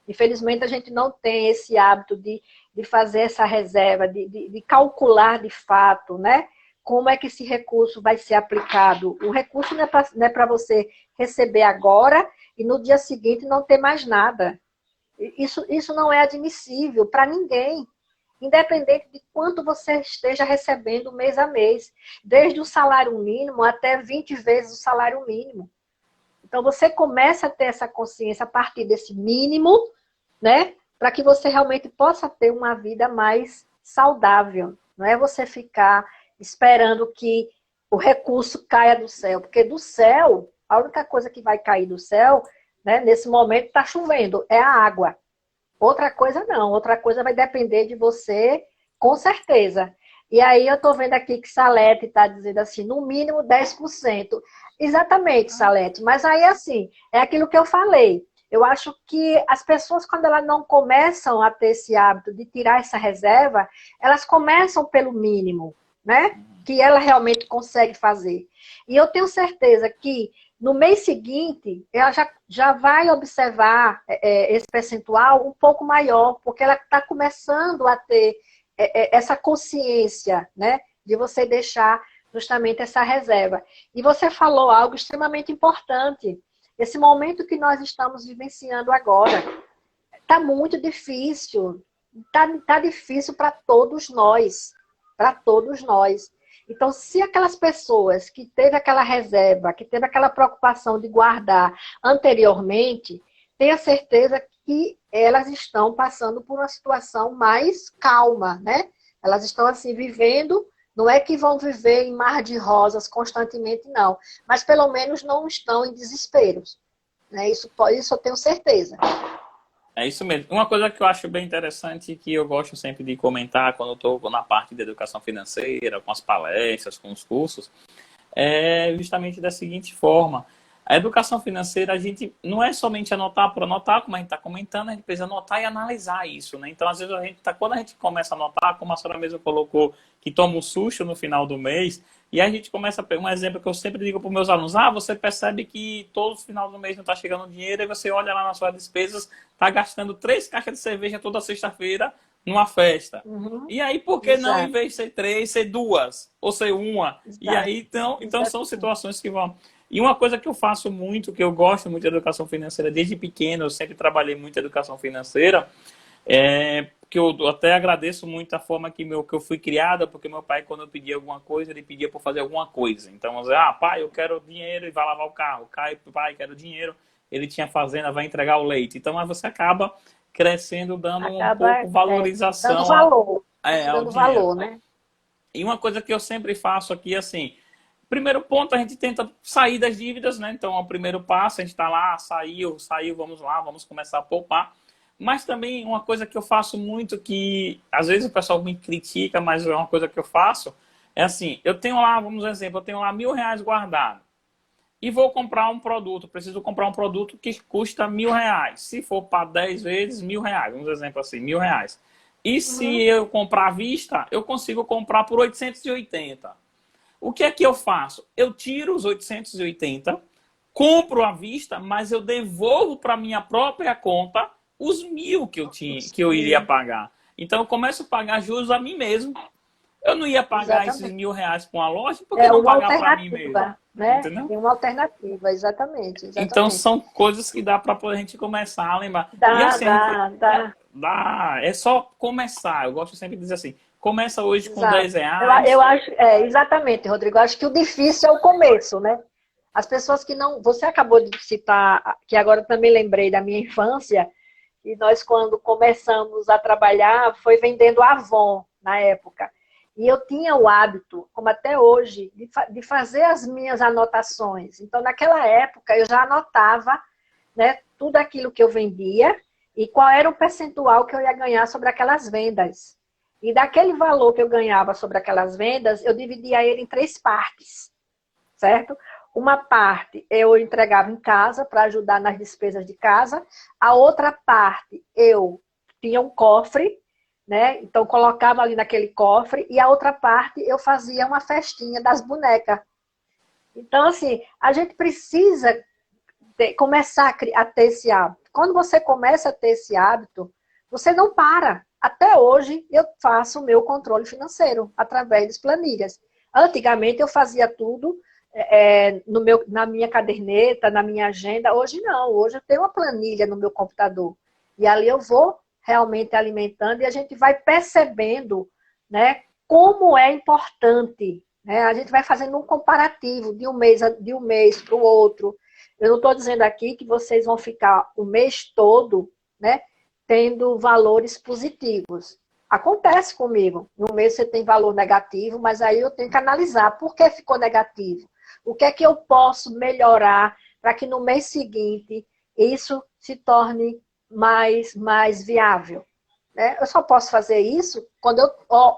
Speaker 2: Infelizmente, a gente não tem esse hábito de fazer essa reserva, de calcular de fato, né? Como é que esse recurso vai ser aplicado. O recurso não é para você receber agora e no dia seguinte não ter mais nada. Isso não é admissível para ninguém, independente de quanto você esteja recebendo mês a mês, desde o salário mínimo até 20 vezes o salário mínimo. Então, você começa a ter essa consciência a partir desse mínimo, né? Para que você realmente possa ter uma vida mais saudável. Não é você ficar esperando que o recurso caia do céu, porque do céu, a única coisa que vai cair do céu, né, nesse momento está chovendo, é a água. Outra coisa não, outra coisa vai depender de você, com certeza. E aí eu estou vendo aqui que Salete está dizendo assim, no mínimo 10%. Exatamente, Salete, mas aí assim, é aquilo que eu falei. Eu acho que as pessoas, quando elas não começam a ter esse hábito de tirar essa reserva, elas começam pelo mínimo, né? Que ela realmente consegue fazer. E eu tenho certeza que no mês seguinte, ela já vai observar esse percentual um pouco maior, porque ela está começando a ter essa consciência, né? De você deixar justamente essa reserva. E você falou algo extremamente importante. Esse momento que nós estamos vivenciando agora está muito difícil. Tá difícil para todos nós. Para todos nós. Então, se aquelas pessoas que teve aquela reserva, que teve aquela preocupação de guardar anteriormente, tenha certeza que elas estão passando por uma situação mais calma, né? Elas estão assim vivendo, não é que vão viver em mar de rosas constantemente, não, mas pelo menos não estão em desesperos, né? Isso eu tenho certeza.
Speaker 1: É isso mesmo. Uma coisa que eu acho bem interessante, que eu gosto sempre de comentar quando eu estou na parte de educação financeira, com as palestras, com os cursos, é justamente da seguinte forma. A educação financeira, a gente não é somente anotar por anotar, como a gente está comentando, a gente precisa anotar e analisar isso, né? Então, às vezes, quando a gente começa a anotar, como a senhora mesmo colocou, que toma um susto no final do mês, e a gente começa a pegar um exemplo que eu sempre digo para os meus alunos, você percebe que todo final do mês não está chegando dinheiro, e você olha lá nas suas despesas, está gastando 3 caixas de cerveja toda sexta-feira numa festa.
Speaker 2: Uhum.
Speaker 1: E aí, por que
Speaker 2: Exato.
Speaker 1: não, em vez de ser 3, ser 2? Ou ser uma?
Speaker 2: Exato.
Speaker 1: E aí, então são situações que vão... E uma coisa que eu faço muito, que eu gosto muito de educação financeira, desde pequeno, eu sempre trabalhei muito em educação financeira, que eu até agradeço muito a forma que eu fui criada, porque meu pai, quando eu pedia alguma coisa, ele pedia para fazer alguma coisa. Então, eu dizia, pai, eu quero dinheiro e vai lavar o carro. Pai, quero dinheiro, ele tinha fazenda, vai entregar o leite. Então, aí você acaba crescendo, dando um pouco valorização
Speaker 2: dando valor,
Speaker 1: ao
Speaker 2: dando
Speaker 1: dinheiro.
Speaker 2: valor, né?
Speaker 1: E uma coisa que eu sempre faço aqui, assim, primeiro ponto, a gente tenta sair das dívidas, né? Então, é o primeiro passo, a gente está lá, saiu, vamos lá, vamos começar a poupar. Mas também uma coisa que eu faço muito, que às vezes o pessoal me critica, mas é uma coisa que eu faço, é assim, eu tenho lá, vamos dar um exemplo, eu tenho lá R$ 1.000 guardado e vou comprar um produto, preciso comprar um produto que custa R$ 1.000. Se for para 10 vezes, R$ 1.000, vamos dar um exemplo assim, R$ 1.000. E se eu comprar à vista, eu consigo comprar por 880. O que é que eu faço? Eu tiro os 880, compro à vista, mas eu devolvo para minha própria conta os 1.000 que eu iria pagar. Então eu começo a pagar juros a mim mesmo. Eu não ia pagar esses R$ 1.000 para uma loja, por que não pagar para mim mesmo?
Speaker 2: Né?
Speaker 1: Entendeu?
Speaker 2: Tem uma alternativa, exatamente.
Speaker 1: Então são coisas que dá para a gente começar a lembrar.
Speaker 2: Dá,
Speaker 1: E assim,
Speaker 2: dá.
Speaker 1: É só começar. Eu gosto sempre de dizer assim, começa hoje com
Speaker 2: Exato.
Speaker 1: R$ 10.
Speaker 2: Eu acho, exatamente, Rodrigo. Eu acho que o difícil é o começo, né? As pessoas que não. Você acabou de citar, que agora eu também lembrei da minha infância, e nós, quando começamos a trabalhar, foi vendendo Avon na época. E eu tinha o hábito, como até hoje, de fazer as minhas anotações. Então, naquela época, eu já anotava, né, tudo aquilo que eu vendia e qual era o percentual que eu ia ganhar sobre aquelas vendas. E daquele valor que eu ganhava sobre aquelas vendas, eu dividia ele em 3 partes, certo? Uma parte eu entregava em casa para ajudar nas despesas de casa. A outra parte eu tinha um cofre, né? Então colocava ali naquele cofre. E a outra parte eu fazia uma festinha das bonecas. Então, assim, a gente precisa começar a ter esse hábito. Quando você começa a ter esse hábito, você não para. Até hoje eu faço o meu controle financeiro através das planilhas. Antigamente eu fazia tudo na minha caderneta, na minha agenda. Hoje não, hoje eu tenho uma planilha no meu computador. E ali eu vou realmente alimentando e a gente vai percebendo, né, como é importante. Né? A gente vai fazendo um comparativo de um mês para o outro. Eu não estou dizendo aqui que vocês vão ficar o mês todo, né, tendo valores positivos. Acontece comigo. No mês você tem valor negativo, mas aí eu tenho que analisar por que ficou negativo. O que é que eu posso melhorar para que no mês seguinte isso se torne mais viável? Né? Eu só posso fazer isso quando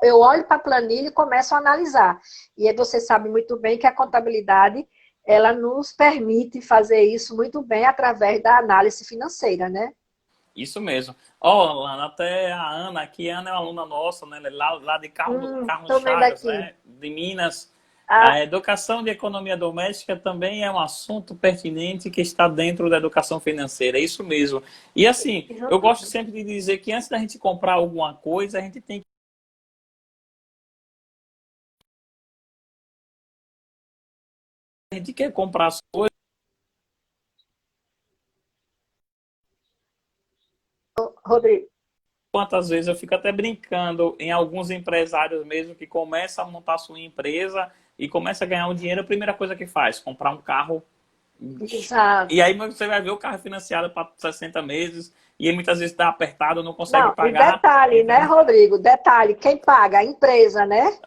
Speaker 2: eu olho para a planilha e começo a analisar. E aí você sabe muito bem que a contabilidade, ela nos permite fazer isso muito bem através da análise financeira, né?
Speaker 1: Isso mesmo. Ó, Lana, até a Ana, aqui a Ana é uma aluna nossa, né? Lá de Carlos
Speaker 2: Tô vendo
Speaker 1: Chagas,
Speaker 2: aqui.
Speaker 1: né? De Minas. A
Speaker 2: Ah,
Speaker 1: educação de economia doméstica também é um assunto pertinente que está dentro da educação financeira, é isso mesmo. E assim, eu gosto sempre de dizer que antes da gente comprar alguma coisa, a gente tem que a gente quer comprar as coisas,
Speaker 2: Rodrigo.
Speaker 1: quantas vezes eu fico até brincando em alguns empresários mesmo que começam a montar sua empresa e começa a ganhar um dinheiro, a primeira coisa que faz, comprar um carro.
Speaker 2: Exato.
Speaker 1: E aí você vai ver o carro financiado para 60 meses e aí muitas vezes está apertado, não consegue
Speaker 2: Não, e
Speaker 1: pagar.
Speaker 2: detalhe, né,
Speaker 1: Entendeu?
Speaker 2: Rodrigo? Detalhe, quem paga? A empresa, né?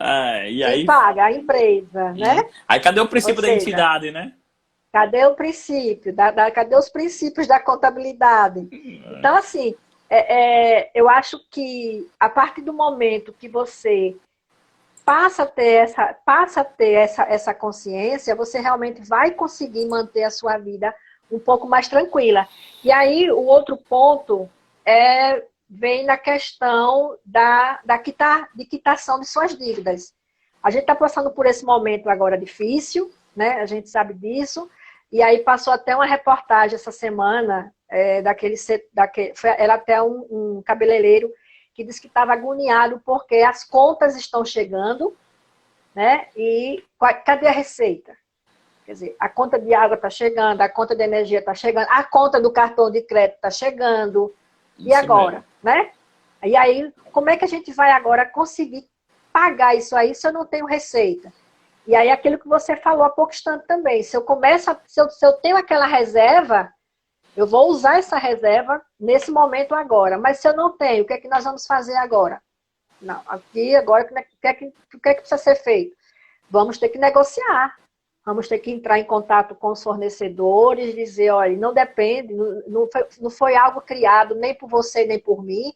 Speaker 1: E
Speaker 2: Quem
Speaker 1: aí,
Speaker 2: paga? A empresa, né?
Speaker 1: aí cadê o
Speaker 2: Ou
Speaker 1: princípio da
Speaker 2: seja,
Speaker 1: entidade, né?
Speaker 2: cadê o princípio? Cadê os princípios da contabilidade? Então, assim, eu acho que a partir do momento que você passa a ter essa consciência, você realmente vai conseguir manter a sua vida um pouco mais tranquila. E aí, o outro ponto vem na questão de quitação de suas dívidas. A gente está passando por esse momento agora difícil, né? A gente sabe disso. E aí passou até uma reportagem essa semana, era até um cabeleireiro que disse que estava agoniado porque as contas estão chegando, né? E cadê a receita? Quer dizer, a conta de água está chegando, a conta de energia está chegando, a conta do cartão de crédito está chegando. E
Speaker 1: Isso
Speaker 2: agora,
Speaker 1: mesmo.
Speaker 2: né? E aí, como é que a gente vai agora conseguir pagar isso aí se eu não tenho receita? E aí, aquilo que você falou há pouco instante também, se eu tenho aquela reserva, eu vou usar essa reserva nesse momento agora. Mas se eu não tenho, o que é que nós vamos fazer agora? Não, aqui agora, o que é que precisa ser feito? Vamos ter que negociar. Vamos ter que entrar em contato com os fornecedores, dizer, olha, não depende, não foi algo criado nem por você nem por mim,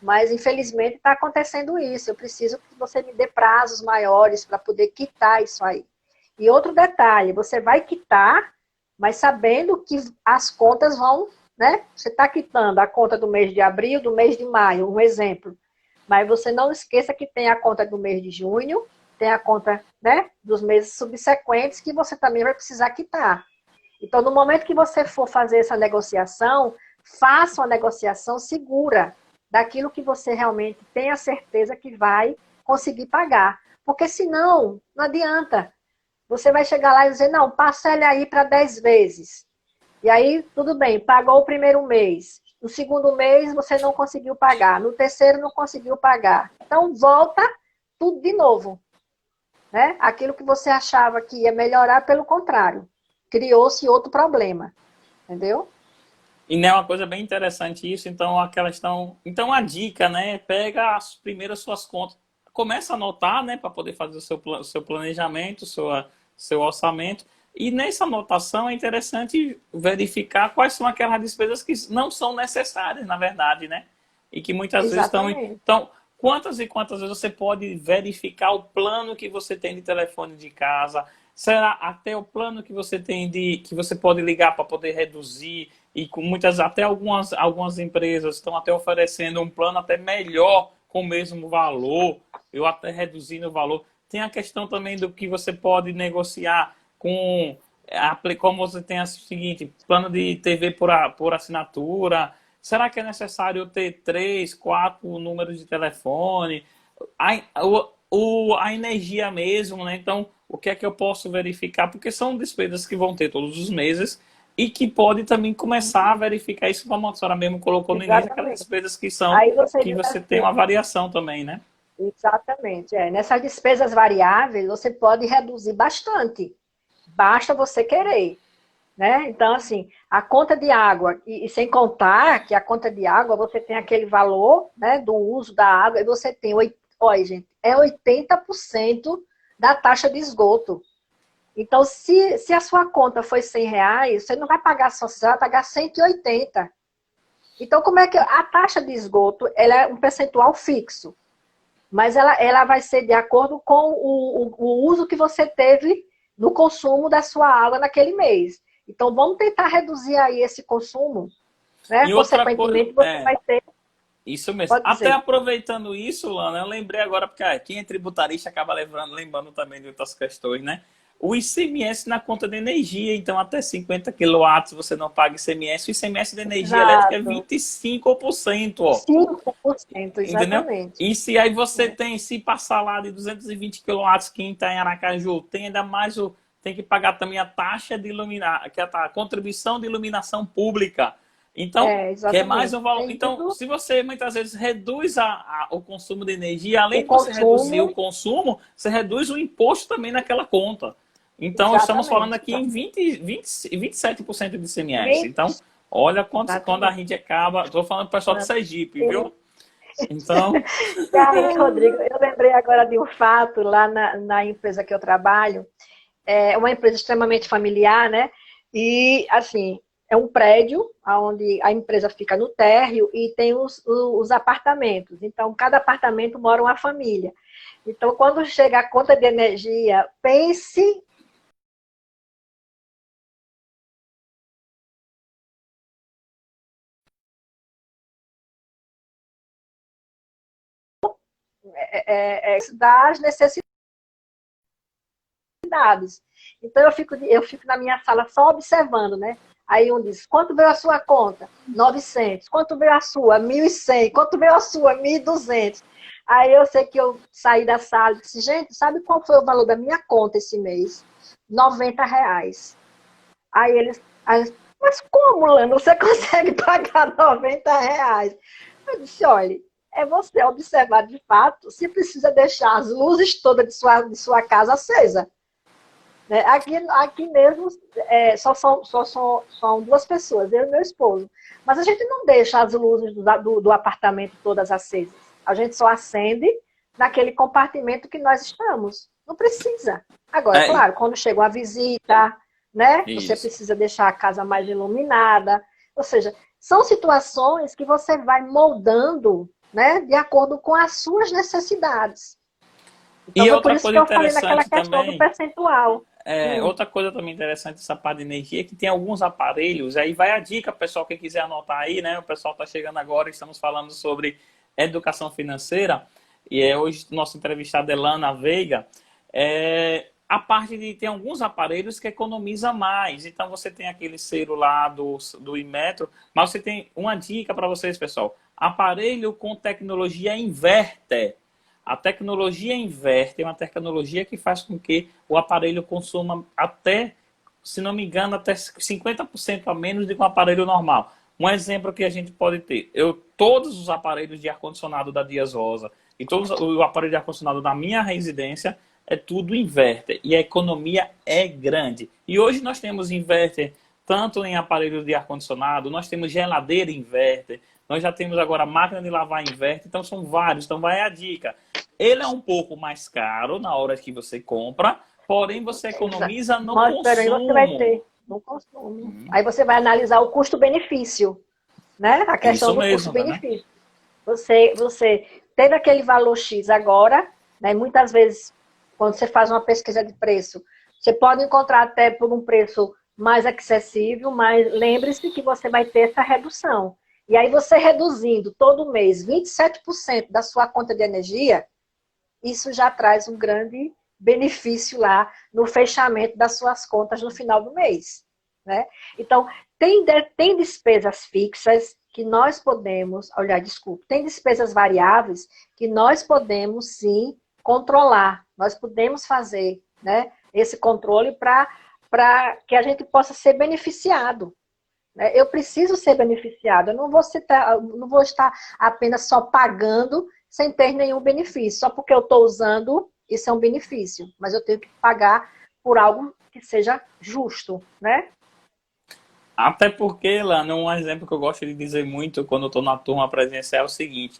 Speaker 2: mas infelizmente está acontecendo isso. Eu preciso que você me dê prazos maiores para poder quitar isso aí. E outro detalhe, você vai quitar, mas sabendo que as contas vão, né? Você está quitando a conta do mês de abril, do mês de maio, um exemplo. Mas você não esqueça que tem a conta do mês de junho, tem a conta, né, dos meses subsequentes que você também vai precisar quitar. Então, no momento que você for fazer essa negociação, faça uma negociação segura daquilo que você realmente tem a certeza que vai conseguir pagar. Porque senão, não adianta. Você vai chegar lá e dizer, não, parcele aí para 10 vezes. E aí, tudo bem, pagou o primeiro mês. No segundo mês, você não conseguiu pagar. No terceiro, não conseguiu pagar. Então, volta tudo de novo. Né? Aquilo que você achava que ia melhorar, pelo contrário. Criou-se outro problema. Entendeu?
Speaker 1: E não é uma coisa bem interessante isso, então aquela questão. Então a dica, né? Pega as primeiras suas contas, começa a anotar, né? Para poder fazer o seu planejamento, seu orçamento. E nessa anotação é interessante verificar quais são aquelas despesas que não são necessárias, na verdade, né? E que muitas vezes estão.
Speaker 2: Exatamente.
Speaker 1: Então, quantas e quantas vezes você pode verificar o plano que você tem de telefone de casa? Será até o plano que você tem que você pode ligar para poder reduzir e com muitas até algumas empresas estão até oferecendo um plano até melhor com o mesmo valor, eu até reduzindo o valor. Tem a questão também do que você pode negociar com como você tem o seguinte, plano de TV por assinatura. Será que é necessário ter 3, 4 números de telefone? A energia mesmo, né? Então, o que é que eu posso verificar? Porque são despesas que vão ter todos os meses e que pode também começar a verificar isso, como a senhora mesmo colocou no início, aquelas
Speaker 2: Exatamente.
Speaker 1: despesas que são,
Speaker 2: Aí você
Speaker 1: que
Speaker 2: diz
Speaker 1: você tem
Speaker 2: assim,
Speaker 1: uma variação também, né?
Speaker 2: exatamente. Nessas despesas variáveis, você pode reduzir bastante. Basta você querer. né? Então, assim, a conta de água, e sem contar que a conta de água, você tem aquele valor, né, do uso da água, e você tem, olha, gente, é 80% da taxa de esgoto. Então, se a sua conta foi R$ 100, você não vai pagar só, você vai pagar 180. Então, como é que a taxa de esgoto, ela é um percentual fixo, mas ela vai ser de acordo com o uso que você teve no consumo da sua água naquele mês. Então, vamos tentar reduzir aí esse consumo, né?
Speaker 1: E outra coisa,
Speaker 2: Consequentemente, você vai ter...
Speaker 1: isso mesmo.
Speaker 2: Pode
Speaker 1: Até
Speaker 2: dizer.
Speaker 1: aproveitando isso, Lana, eu lembrei agora, porque quem é tributarista acaba lembrando também de outras questões, né? O ICMS na conta de energia, então até 50 quilowatts você não paga ICMS. O ICMS de energia elétrica é
Speaker 2: Exato.
Speaker 1: 25%, ó.
Speaker 2: 5%,
Speaker 1: Entendeu?
Speaker 2: exatamente.
Speaker 1: E se aí você tem, se passar lá de 220 quilowatts, quem está em Aracaju, tem ainda mais tem que pagar também a taxa de iluminar, que é a contribuição de iluminação pública. Então, que é mais
Speaker 2: Exatamente.
Speaker 1: um valor.
Speaker 2: Tem
Speaker 1: Então,
Speaker 2: tudo
Speaker 1: se você muitas vezes reduz o consumo de energia,
Speaker 2: o
Speaker 1: além de você reduzir o
Speaker 2: consumo,
Speaker 1: consumo, você reduz o imposto também naquela conta. Então, estamos falando
Speaker 2: exatamente.
Speaker 1: aqui em 27% de ICMS.
Speaker 2: 20,
Speaker 1: Então, olha quando a
Speaker 2: exatamente.
Speaker 1: gente acaba. Estou falando para o pessoal de Sergipe, viu? Então,
Speaker 2: E aí, Rodrigo, eu lembrei agora de um fato lá na empresa que eu trabalho. É uma empresa extremamente familiar, né? E, assim, é um prédio onde a empresa fica no térreo e tem os apartamentos. Então, cada apartamento mora uma família. Então, quando chega a conta de energia, pense das necessidades. Então, eu fico na minha sala só observando, né? Aí um diz, quanto veio a sua conta? 900. Quanto veio a sua? 1.100. Quanto veio a sua? 1.200. Aí eu sei que eu saí da sala e disse, gente, sabe qual foi o valor da minha conta esse mês? R$ 90. Aí eles, mas como, Lana, você consegue pagar R$ 90? Eu disse, olha, é você observar de fato se precisa deixar as luzes todas de sua casa acesa. Né? Aqui mesmo só são duas pessoas, eu e meu esposo. Mas a gente não deixa as luzes do apartamento todas acesas. A gente só acende naquele compartimento que nós estamos. Não precisa. Agora,
Speaker 1: é
Speaker 2: claro, quando chega uma visita, né? Você
Speaker 1: isso.
Speaker 2: precisa deixar a casa mais iluminada. Ou seja, são situações que você vai moldando, né, de acordo com as suas necessidades. Então,
Speaker 1: E
Speaker 2: foi por
Speaker 1: outra
Speaker 2: isso que
Speaker 1: coisa
Speaker 2: eu falei naquela
Speaker 1: interessante
Speaker 2: questão do
Speaker 1: também,
Speaker 2: percentual.
Speaker 1: outra coisa também interessante dessa parte de energia é que tem alguns aparelhos, aí vai a dica, pessoal, quem quiser anotar aí, né? O pessoal está chegando agora, estamos falando sobre educação financeira, e hoje nossa entrevistada é Lana Veiga, a parte de tem alguns aparelhos que economiza mais, então você tem aquele celular do Inmetro, mas você tem uma dica para vocês, pessoal, aparelho com tecnologia inverter. A tecnologia inverter é uma tecnologia que faz com que o aparelho consuma até, se não me engano, até 50% a menos do que um aparelho normal. Um exemplo que a gente pode ter, todos os aparelhos de ar-condicionado da Dias Rosa e todos o aparelho de ar-condicionado da minha residência é tudo inverter e a economia é grande. E hoje nós temos inverter tanto em aparelhos de ar-condicionado, nós temos geladeira inverter, nós já temos agora máquina de lavar inverter, então são vários. Então vai a dica. Ele é um pouco mais caro na hora que você compra, porém você
Speaker 2: Exato.
Speaker 1: economiza no
Speaker 2: Mas aí você vai
Speaker 1: consumo.
Speaker 2: ter no consumo. Aí você vai analisar o custo-benefício, né? A questão
Speaker 1: Isso
Speaker 2: do
Speaker 1: mesmo, né?
Speaker 2: custo-benefício. Você teve aquele valor X agora, né? Muitas vezes, quando você faz uma pesquisa de preço, você pode encontrar até por um preço mais acessível, mas lembre-se que você vai ter essa redução. E aí você reduzindo todo mês 27% da sua conta de energia, isso já traz um grande benefício lá no fechamento das suas contas no final do mês. Né? Então, tem despesas fixas que nós podemos, olha, desculpa, tem despesas variáveis que nós podemos sim controlar, nós podemos fazer, né, esse controle para que a gente possa ser beneficiado. Né? Eu preciso ser beneficiado, eu não vou estar apenas só pagando sem ter nenhum benefício. Só porque eu estou usando, isso é um benefício. Mas eu tenho que pagar por algo que seja justo, né?
Speaker 1: Até porque, lá, um exemplo que eu gosto de dizer muito quando eu estou na turma presencial é o seguinte,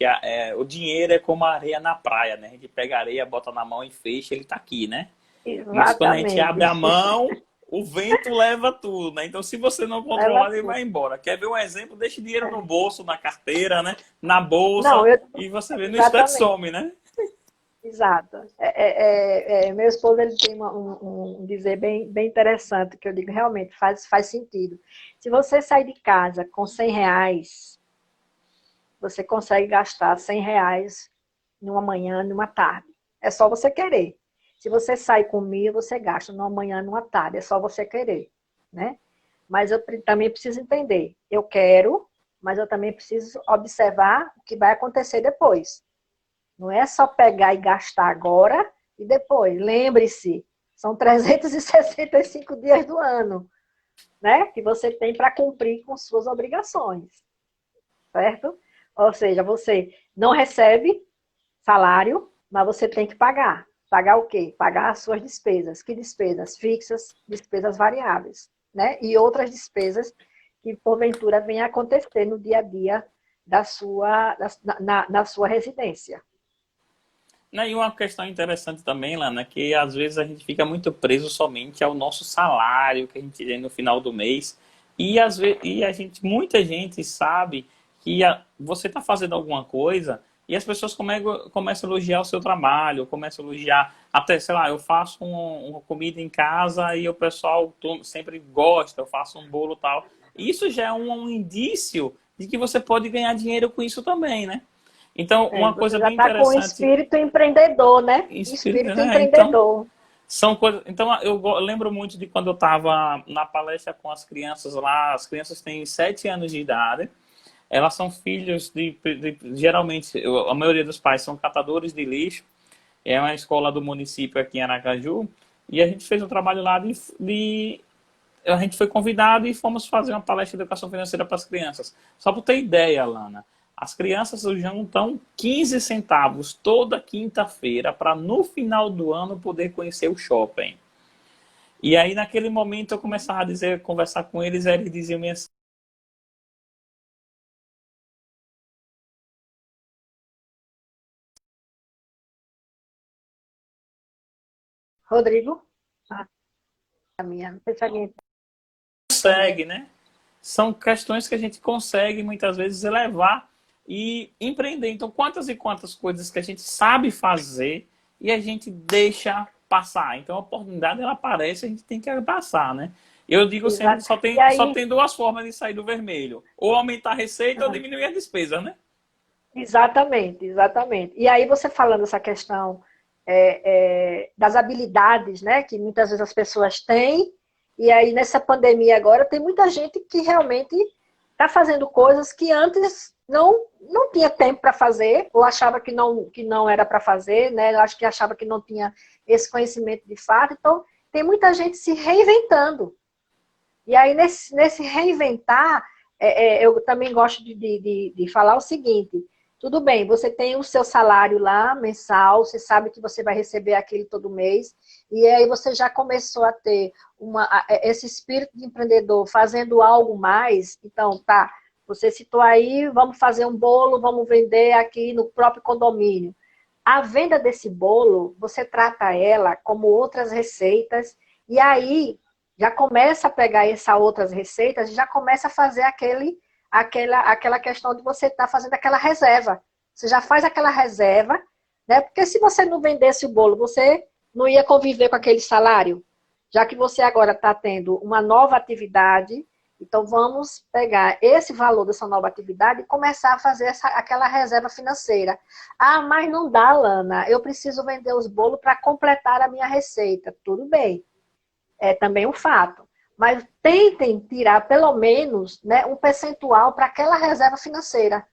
Speaker 1: o dinheiro é como a areia na praia, né? A gente pega a areia, bota na mão e fecha, ele tá aqui, né? Mas quando a gente abre a
Speaker 2: Exatamente.
Speaker 1: mão, o vento leva tudo, né? Então, se você não
Speaker 2: Leva
Speaker 1: controlar, ele
Speaker 2: tudo.
Speaker 1: vai embora. Quer ver um exemplo? Deixe dinheiro no bolso, na carteira, né? Na
Speaker 2: Não,
Speaker 1: bolsa, e você vê, no instante
Speaker 2: exatamente.
Speaker 1: some, né?
Speaker 2: Exato. Meu esposo ele tem um dizer bem interessante, que eu digo, realmente faz sentido. Se você sai de casa com R$ 100, você consegue gastar R$ 100 numa manhã, numa tarde. É só você querer. Se você sai com 1.000, você gasta numa manhã, numa tarde. É só você querer, né? Mas eu também preciso entender. Eu quero, mas eu também preciso observar o que vai acontecer depois. Não é só pegar e gastar agora e depois. Lembre-se, são 365 dias do ano, né? Que você tem para cumprir com suas obrigações, certo? Ou seja, você não recebe salário, mas você tem que pagar. Pagar o quê? Pagar as suas despesas. Que despesas? Fixas, despesas variáveis, né? E outras despesas que, porventura, venham a acontecer no dia a dia na sua residência.
Speaker 1: Né, e uma questão interessante também, Lana, que às vezes a gente fica muito preso somente ao nosso salário que a gente tem no final do mês. E, às vezes, e a gente, muita gente sabe que você está fazendo alguma coisa e as pessoas começam a elogiar o seu trabalho, começam a elogiar, até, sei lá, eu faço uma comida em casa e o pessoal sempre gosta, eu faço um bolo e tal. Isso já é um indício de que você pode ganhar dinheiro com isso também, né? Então, uma
Speaker 2: Você
Speaker 1: coisa
Speaker 2: já
Speaker 1: bem
Speaker 2: está com o
Speaker 1: interessante
Speaker 2: espírito empreendedor, né?
Speaker 1: espírito,
Speaker 2: Espírito
Speaker 1: né? Então,
Speaker 2: empreendedor.
Speaker 1: são coisas. Então, lembro muito de quando eu estava na palestra com as crianças lá. As crianças têm 7 anos de idade. Elas são filhos geralmente, a maioria dos pais são catadores de lixo. É uma escola do município aqui em Aracaju. E a gente fez um trabalho lá a gente foi convidado e fomos fazer uma palestra de educação financeira para as crianças. Só para ter ideia, Lana, as crianças juntam 15 centavos toda quinta-feira para no final do ano poder conhecer o shopping. E aí naquele momento eu começava a dizer, conversar com eles, eles diziam assim,
Speaker 2: Rodrigo? Ah, a minha. Não sei se alguém também.
Speaker 1: consegue, né? São questões que a gente consegue muitas vezes elevar e empreender. Então, quantas e quantas coisas que a gente sabe fazer e a gente deixa passar. Então, a oportunidade ela aparece, a gente tem que abraçar, né? Eu digo sempre
Speaker 2: Exato.
Speaker 1: que
Speaker 2: E
Speaker 1: só
Speaker 2: aí,
Speaker 1: tem duas formas de sair do vermelho: ou aumentar a receita ou diminuir a despesa, né?
Speaker 2: exatamente, exatamente. E aí você falando essa questão das habilidades, né, que muitas vezes as pessoas têm, e aí nessa pandemia agora tem muita gente que realmente está fazendo coisas que antes não tinha tempo para fazer, ou achava que não era para fazer, né? Eu acho que achava que não tinha esse conhecimento de fato. Então, tem muita gente se reinventando. E aí, nesse reinventar, eu também gosto de falar o seguinte: tudo bem, você tem o seu salário lá mensal, você sabe que você vai receber aquele todo mês, e aí você já começou a ter esse espírito de empreendedor fazendo algo mais. Então, tá, você citou aí, vamos fazer um bolo, vamos vender aqui no próprio condomínio. A venda desse bolo, você trata ela como outras receitas, e aí já começa a pegar essas outras receitas, já começa a fazer aquela questão de você estar fazendo aquela reserva. Você já faz aquela reserva, né? Porque se você não vendesse o bolo, você não ia conviver com aquele salário. Já que você agora está tendo uma nova atividade, então vamos pegar esse valor dessa nova atividade e começar a fazer aquela reserva financeira. Ah, mas não dá, Lana. Eu preciso vender os bolos para completar a minha receita. Tudo bem, é também um fato. Mas tentem tirar pelo menos, né, um percentual para aquela reserva financeira.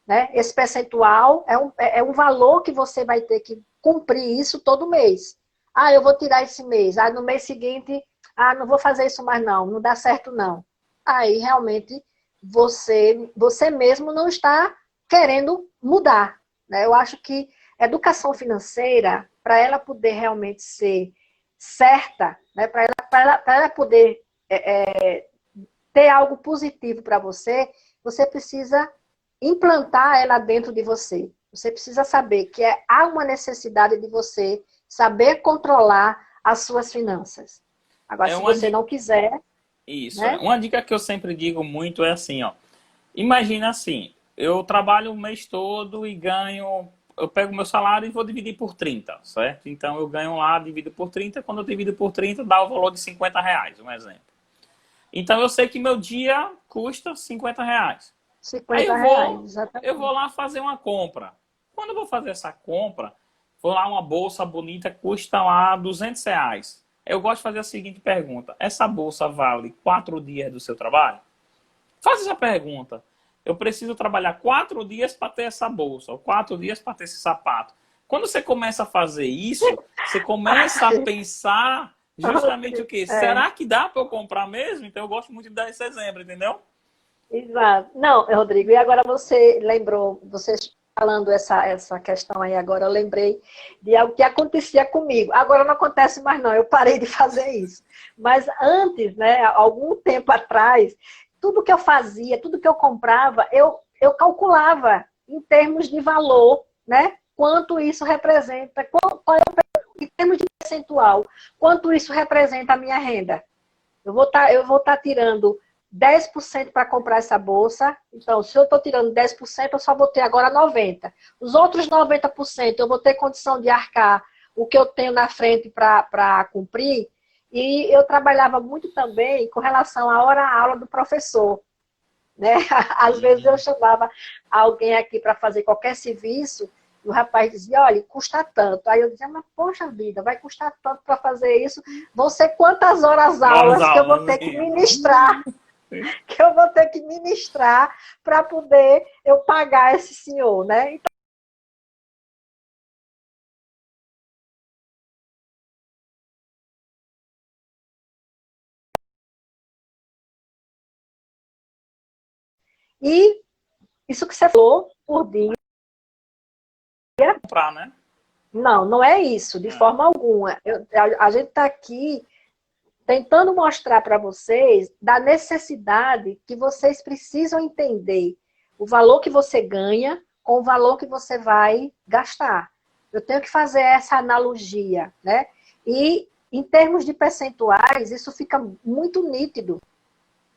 Speaker 2: Né? Esse percentual é um valor que você vai ter que cumprir isso todo mês. Ah, eu vou tirar esse mês. Ah, no mês seguinte, não vou fazer isso mais não, não dá certo não. Aí realmente você mesmo não está querendo mudar. Né? Eu acho que educação financeira, para ela poder realmente ser certa, né? Para ela poder ter algo positivo para você, você precisa implantar ela dentro de você. Você precisa saber que há uma necessidade de você saber controlar as suas finanças. Agora,
Speaker 1: É
Speaker 2: se
Speaker 1: uma
Speaker 2: você
Speaker 1: dica.
Speaker 2: não quiser,
Speaker 1: Isso.
Speaker 2: né?
Speaker 1: Uma dica que eu sempre digo muito é assim, ó. Imagina assim, eu trabalho o mês todo e ganho. Eu pego meu salário e vou dividir por 30, certo? Então eu ganho lá, divido por 30. Quando eu divido por 30, dá o valor de R$ 50, um exemplo. Então eu sei que meu dia custa R$ 50. Aí
Speaker 2: 50
Speaker 1: eu
Speaker 2: reais,
Speaker 1: vou, eu vou
Speaker 2: exatamente.
Speaker 1: lá fazer uma compra. Quando eu vou fazer essa compra, vou lá uma bolsa bonita, custa lá R$ 200. Eu gosto de fazer a seguinte pergunta: essa bolsa vale 4 dias do seu trabalho? Faz essa pergunta. Eu preciso trabalhar 4 dias para ter essa bolsa, ou 4 dias para ter esse sapato. Quando você começa a fazer isso, você começa a pensar justamente o quê?
Speaker 2: É,
Speaker 1: Será que dá para eu comprar mesmo? Então eu gosto muito de dar esse exemplo, entendeu?
Speaker 2: exato. Não, Rodrigo, e agora você lembrou, você falando essa questão aí agora, eu lembrei de algo que acontecia comigo. Agora não acontece mais não, eu parei de fazer isso. Mas antes, né, algum tempo atrás, tudo que eu fazia, tudo que eu comprava, eu calculava em termos de valor, né? Quanto isso representa, qual é em termos de percentual, quanto isso representa a minha renda. Eu vou estar tirando 10% para comprar essa bolsa. Então, se eu estou tirando 10%, eu só vou ter agora 90%. Os outros 90% eu vou ter condição de arcar o que eu tenho na frente para cumprir. E eu trabalhava muito também com relação à hora-aula do professor. Né? Às vezes eu
Speaker 1: Uhum.
Speaker 2: chamava alguém aqui para fazer qualquer serviço, e o rapaz dizia, olha, custa tanto. Aí eu dizia, mas poxa vida, vai custar tanto para fazer isso? Vão ser quantas horas
Speaker 1: Horas
Speaker 2: aulas que eu vou
Speaker 1: aulas,
Speaker 2: ter que
Speaker 1: hein?
Speaker 2: ministrar, que eu vou ter que ministrar para poder eu pagar esse senhor, né? E isso que você falou por dia,
Speaker 1: Comprar, né?
Speaker 2: não, não é isso, de
Speaker 1: É.
Speaker 2: forma alguma. A gente está aqui tentando mostrar para vocês da necessidade que vocês precisam entender o valor que você ganha com o valor que você vai gastar. Eu tenho que fazer essa analogia, né? E em termos de percentuais, isso fica muito nítido,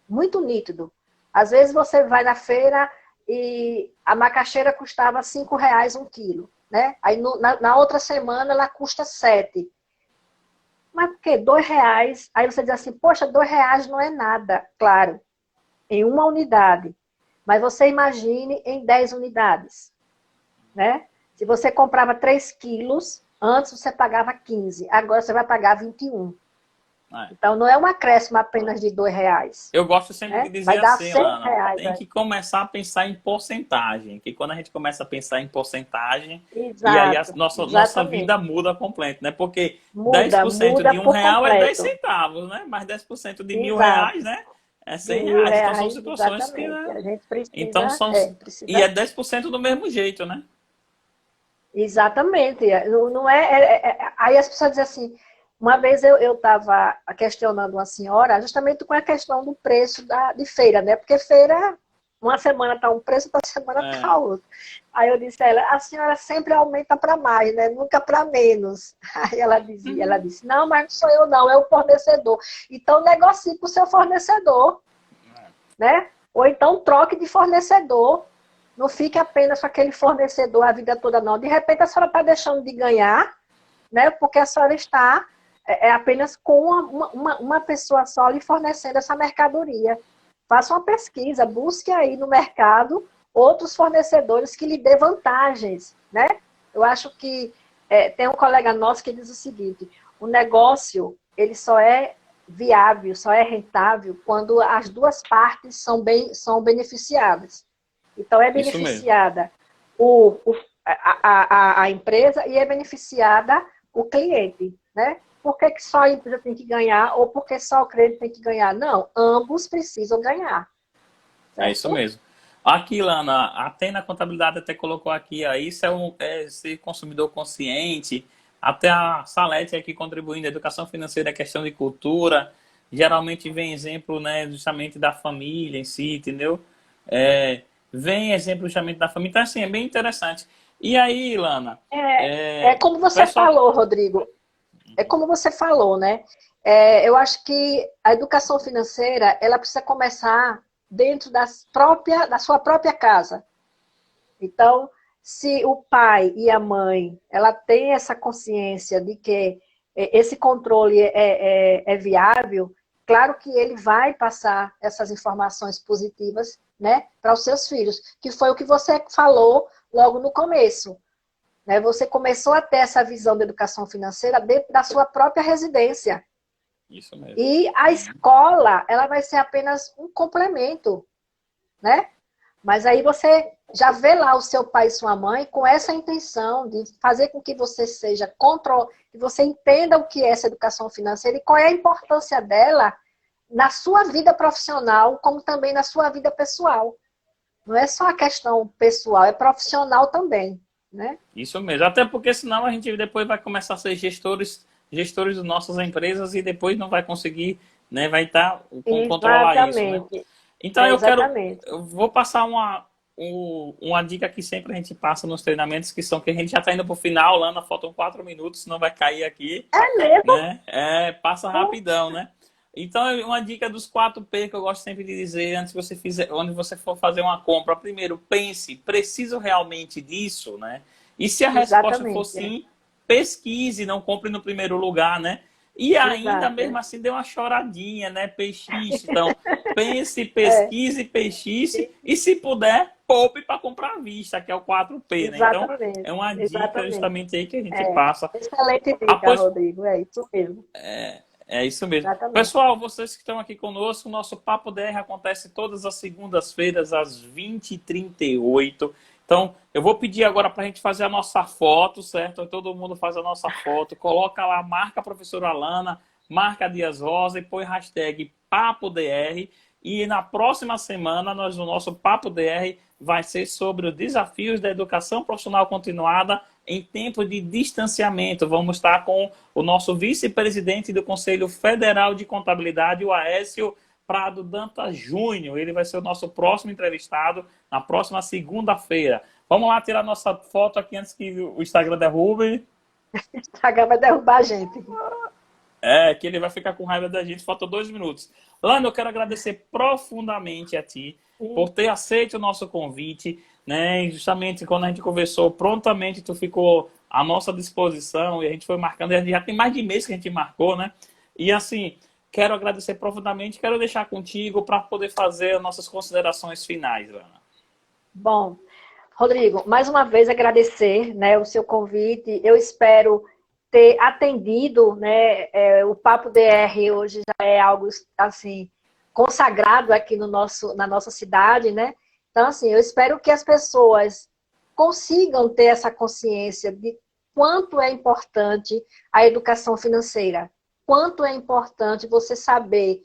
Speaker 2: muito nítido. Às vezes você vai na feira e a macaxeira custava R$ 5 um quilo, né? Aí na outra semana ela custa 7. Mas por quê? R$ 2. Aí você diz assim, poxa, R$ 2 não é nada. Claro, em uma unidade. Mas você imagine em 10 unidades, né? Se você comprava 3 quilos, antes você pagava 15, agora você vai pagar 21.
Speaker 1: É.
Speaker 2: Então não é um acréscimo apenas de R$ 2,
Speaker 1: Eu gosto sempre de
Speaker 2: né?
Speaker 1: dizer
Speaker 2: Vai dar
Speaker 1: assim,
Speaker 2: R$
Speaker 1: Lana,
Speaker 2: 100.
Speaker 1: tem que começar a pensar em porcentagem, que quando a gente começa a pensar em porcentagem, e aí a
Speaker 2: Exato,
Speaker 1: nossa vida
Speaker 2: exatamente.
Speaker 1: muda completo, né? Porque dez
Speaker 2: Muda,
Speaker 1: por cento
Speaker 2: muda
Speaker 1: de
Speaker 2: por
Speaker 1: R$ 1 é 10
Speaker 2: completo.
Speaker 1: centavos, né? Mas 10% de R$ 1.000,
Speaker 2: Exato.
Speaker 1: né? É
Speaker 2: De
Speaker 1: cem
Speaker 2: mil
Speaker 1: reais. Então são
Speaker 2: reais,
Speaker 1: situações que,
Speaker 2: exatamente.
Speaker 1: né?
Speaker 2: A gente
Speaker 1: Então
Speaker 2: precisa,
Speaker 1: são. E
Speaker 2: precisa.
Speaker 1: é 10% do mesmo jeito, né?
Speaker 2: Exatamente. Não aí as pessoas dizem assim, uma vez eu estava questionando uma senhora justamente com a questão do preço de feira, né? Porque feira, uma semana está um preço, outra semana
Speaker 1: É.
Speaker 2: está outro. Aí eu disse a ela, a senhora sempre aumenta para mais, né? Nunca para menos. Aí ela disse, não, mas não sou eu não, é o fornecedor. Então negocie com o seu fornecedor, né? Ou então troque de fornecedor. Não fique apenas com aquele fornecedor a vida toda, não. De repente a senhora está deixando de ganhar, né? Porque a senhora está apenas com uma pessoa só lhe fornecendo essa mercadoria. Faça uma pesquisa, busque aí no mercado outros fornecedores que lhe dê vantagens, né? Eu acho que tem um colega nosso que diz o seguinte: o negócio ele só é viável, só é rentável quando as duas partes são beneficiadas. Então, é
Speaker 1: Isso mesmo.
Speaker 2: beneficiada a empresa e é beneficiada o cliente, né? Por que só a empresa tem que ganhar ou por que só o cliente tem que ganhar? Não, ambos precisam ganhar,
Speaker 1: É isso
Speaker 2: certo?
Speaker 1: mesmo. Aqui, Lana, a Atena Contabilidade até colocou aqui, isso é ser consumidor consciente, até a Salete aqui contribuindo, educação financeira é questão de cultura. geralmente vem exemplo, né, justamente da família em si, entendeu? Vem exemplo justamente da família. Então, assim, é bem interessante. E aí, Lana,
Speaker 2: É como você
Speaker 1: pessoal...
Speaker 2: falou, Rodrigo. É como você falou, né? Eu acho que a educação financeira, ela precisa começar dentro da sua própria casa. Então, se o pai e a mãe, ela tem essa consciência de que esse controle é viável, claro que ele vai passar essas informações positivas, né, para os seus filhos, que foi o que você falou logo no começo, né? Você começou a ter essa visão da educação financeira dentro da sua própria residência.
Speaker 1: Isso mesmo.
Speaker 2: E a escola, ela vai ser apenas um complemento, né? Mas aí você já vê lá o seu pai e sua mãe com essa intenção de fazer com que você seja que você entenda o que é essa educação financeira e qual é a importância dela na sua vida profissional, como também na sua vida pessoal. Não é só a questão pessoal, é profissional também, né?
Speaker 1: Isso mesmo. Até porque senão a gente depois vai começar a ser gestores das nossas empresas e depois não vai conseguir, né, vai estar com controlar isso, né?
Speaker 2: Exatamente.
Speaker 1: Então
Speaker 2: Exatamente.
Speaker 1: eu vou passar uma dica que sempre a gente passa nos treinamentos, que a gente já está indo para o final, Lana, faltam 4 minutos, senão vai cair aqui,
Speaker 2: É mesmo?
Speaker 1: né? Passa rapidão, né? Então, uma dica dos 4P que eu gosto sempre de dizer antes que você fizer, onde você for fazer uma compra, primeiro, pense, preciso realmente disso, né? E se a resposta for
Speaker 2: Exatamente.
Speaker 1: sim, pesquise, não compre no primeiro lugar, né? E ainda
Speaker 2: Exato.
Speaker 1: mesmo assim dê uma choradinha, né? Pechiche. Então, pense,
Speaker 2: É,
Speaker 1: pesquise, pechiche e se puder, poupe para comprar à vista, que é o 4P, né? Então,
Speaker 2: exatamente.
Speaker 1: é uma dica
Speaker 2: Exatamente.
Speaker 1: justamente aí que a gente
Speaker 2: É.
Speaker 1: passa.
Speaker 2: Excelente dica,
Speaker 1: Após
Speaker 2: Rodrigo. É isso mesmo.
Speaker 1: É isso mesmo.
Speaker 2: Exatamente.
Speaker 1: Pessoal, vocês que estão aqui conosco, o nosso Papo DR acontece todas as segundas-feiras, às 20h38. Então, eu vou pedir agora para a gente fazer a nossa foto, certo? Todo mundo faz a nossa foto, coloca lá, marca a professora Alana, marca Dias Rosa e põe hashtag Papo DR. E na próxima semana, o nosso Papo DR vai ser sobre os desafios da educação profissional continuada em tempo de distanciamento. Vamos estar com o nosso vice-presidente do Conselho Federal de Contabilidade, o Aécio Prado Dantas Júnior. Ele vai ser o nosso próximo entrevistado na próxima segunda-feira. Vamos lá tirar nossa foto aqui antes que o Instagram derrube.
Speaker 2: O Instagram vai derrubar a gente.
Speaker 1: Que ele vai ficar com raiva da gente. Faltam 2 minutos. Lana, eu quero agradecer profundamente a ti por ter aceito o nosso convite, né? E justamente quando a gente conversou, prontamente tu ficou à nossa disposição e a gente foi marcando. Já tem mais de mês que a gente marcou, né? E assim, quero agradecer profundamente. Quero deixar contigo para poder fazer as nossas considerações finais, Lana.
Speaker 2: Bom, Rodrigo, mais uma vez agradecer, né, o seu convite. Eu espero ter atendido, né, o Papo DR hoje já é algo assim consagrado aqui no na nossa cidade, né? Então, assim, eu espero que as pessoas consigam ter essa consciência de quanto é importante a educação financeira, quanto é importante você saber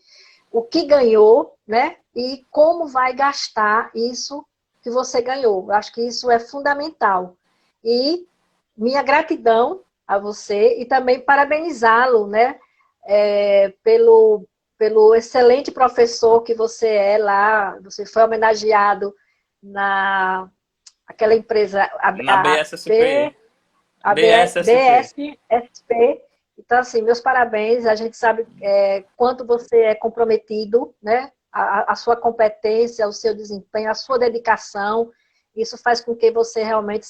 Speaker 2: o que ganhou, né? E como vai gastar isso que você ganhou. Eu acho que isso é fundamental. E minha gratidão a você e também parabenizá-lo, né? Pelo excelente professor que você é lá. Você foi homenageado na aquela empresa,
Speaker 1: Na BSSP. BSSP.
Speaker 2: BSSP. Então, assim, meus parabéns. A gente sabe quanto você é comprometido, né? A sua competência, o seu desempenho, a sua dedicação. Isso faz com que você realmente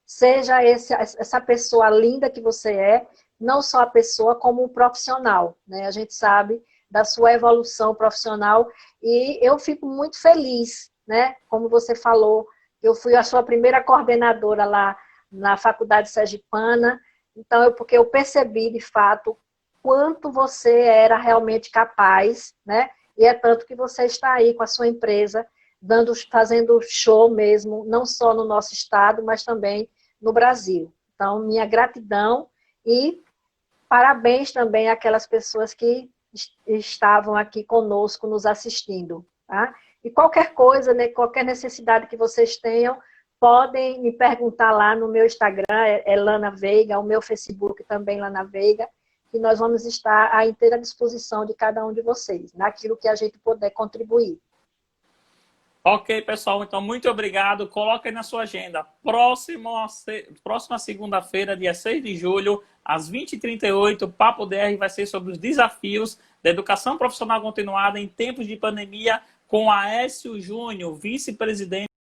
Speaker 2: seja essa pessoa linda que você é, não só a pessoa, como um profissional, né? A gente sabe da sua evolução profissional e eu fico muito feliz, né? Como você falou, eu fui a sua primeira coordenadora lá na Faculdade Sergipana, então porque eu percebi de fato quanto você era realmente capaz, né? E é tanto que você está aí com a sua empresa fazendo show mesmo, não só no nosso estado, mas também no Brasil. Então, minha gratidão e parabéns também àquelas pessoas que estavam aqui conosco, nos assistindo. Tá? E qualquer coisa, né, qualquer necessidade que vocês tenham, podem me perguntar lá no meu Instagram, é Lana Veiga, o meu Facebook também, Lana Veiga, que nós vamos estar à inteira disposição de cada um de vocês, naquilo que a gente puder contribuir.
Speaker 1: Ok, pessoal, então muito obrigado. Coloque aí na sua agenda. Próxima segunda-feira, dia 6 de julho, às 20h38, o Papo DR vai ser sobre os desafios da educação profissional continuada em tempos de pandemia, com Aécio Júnior, vice-presidente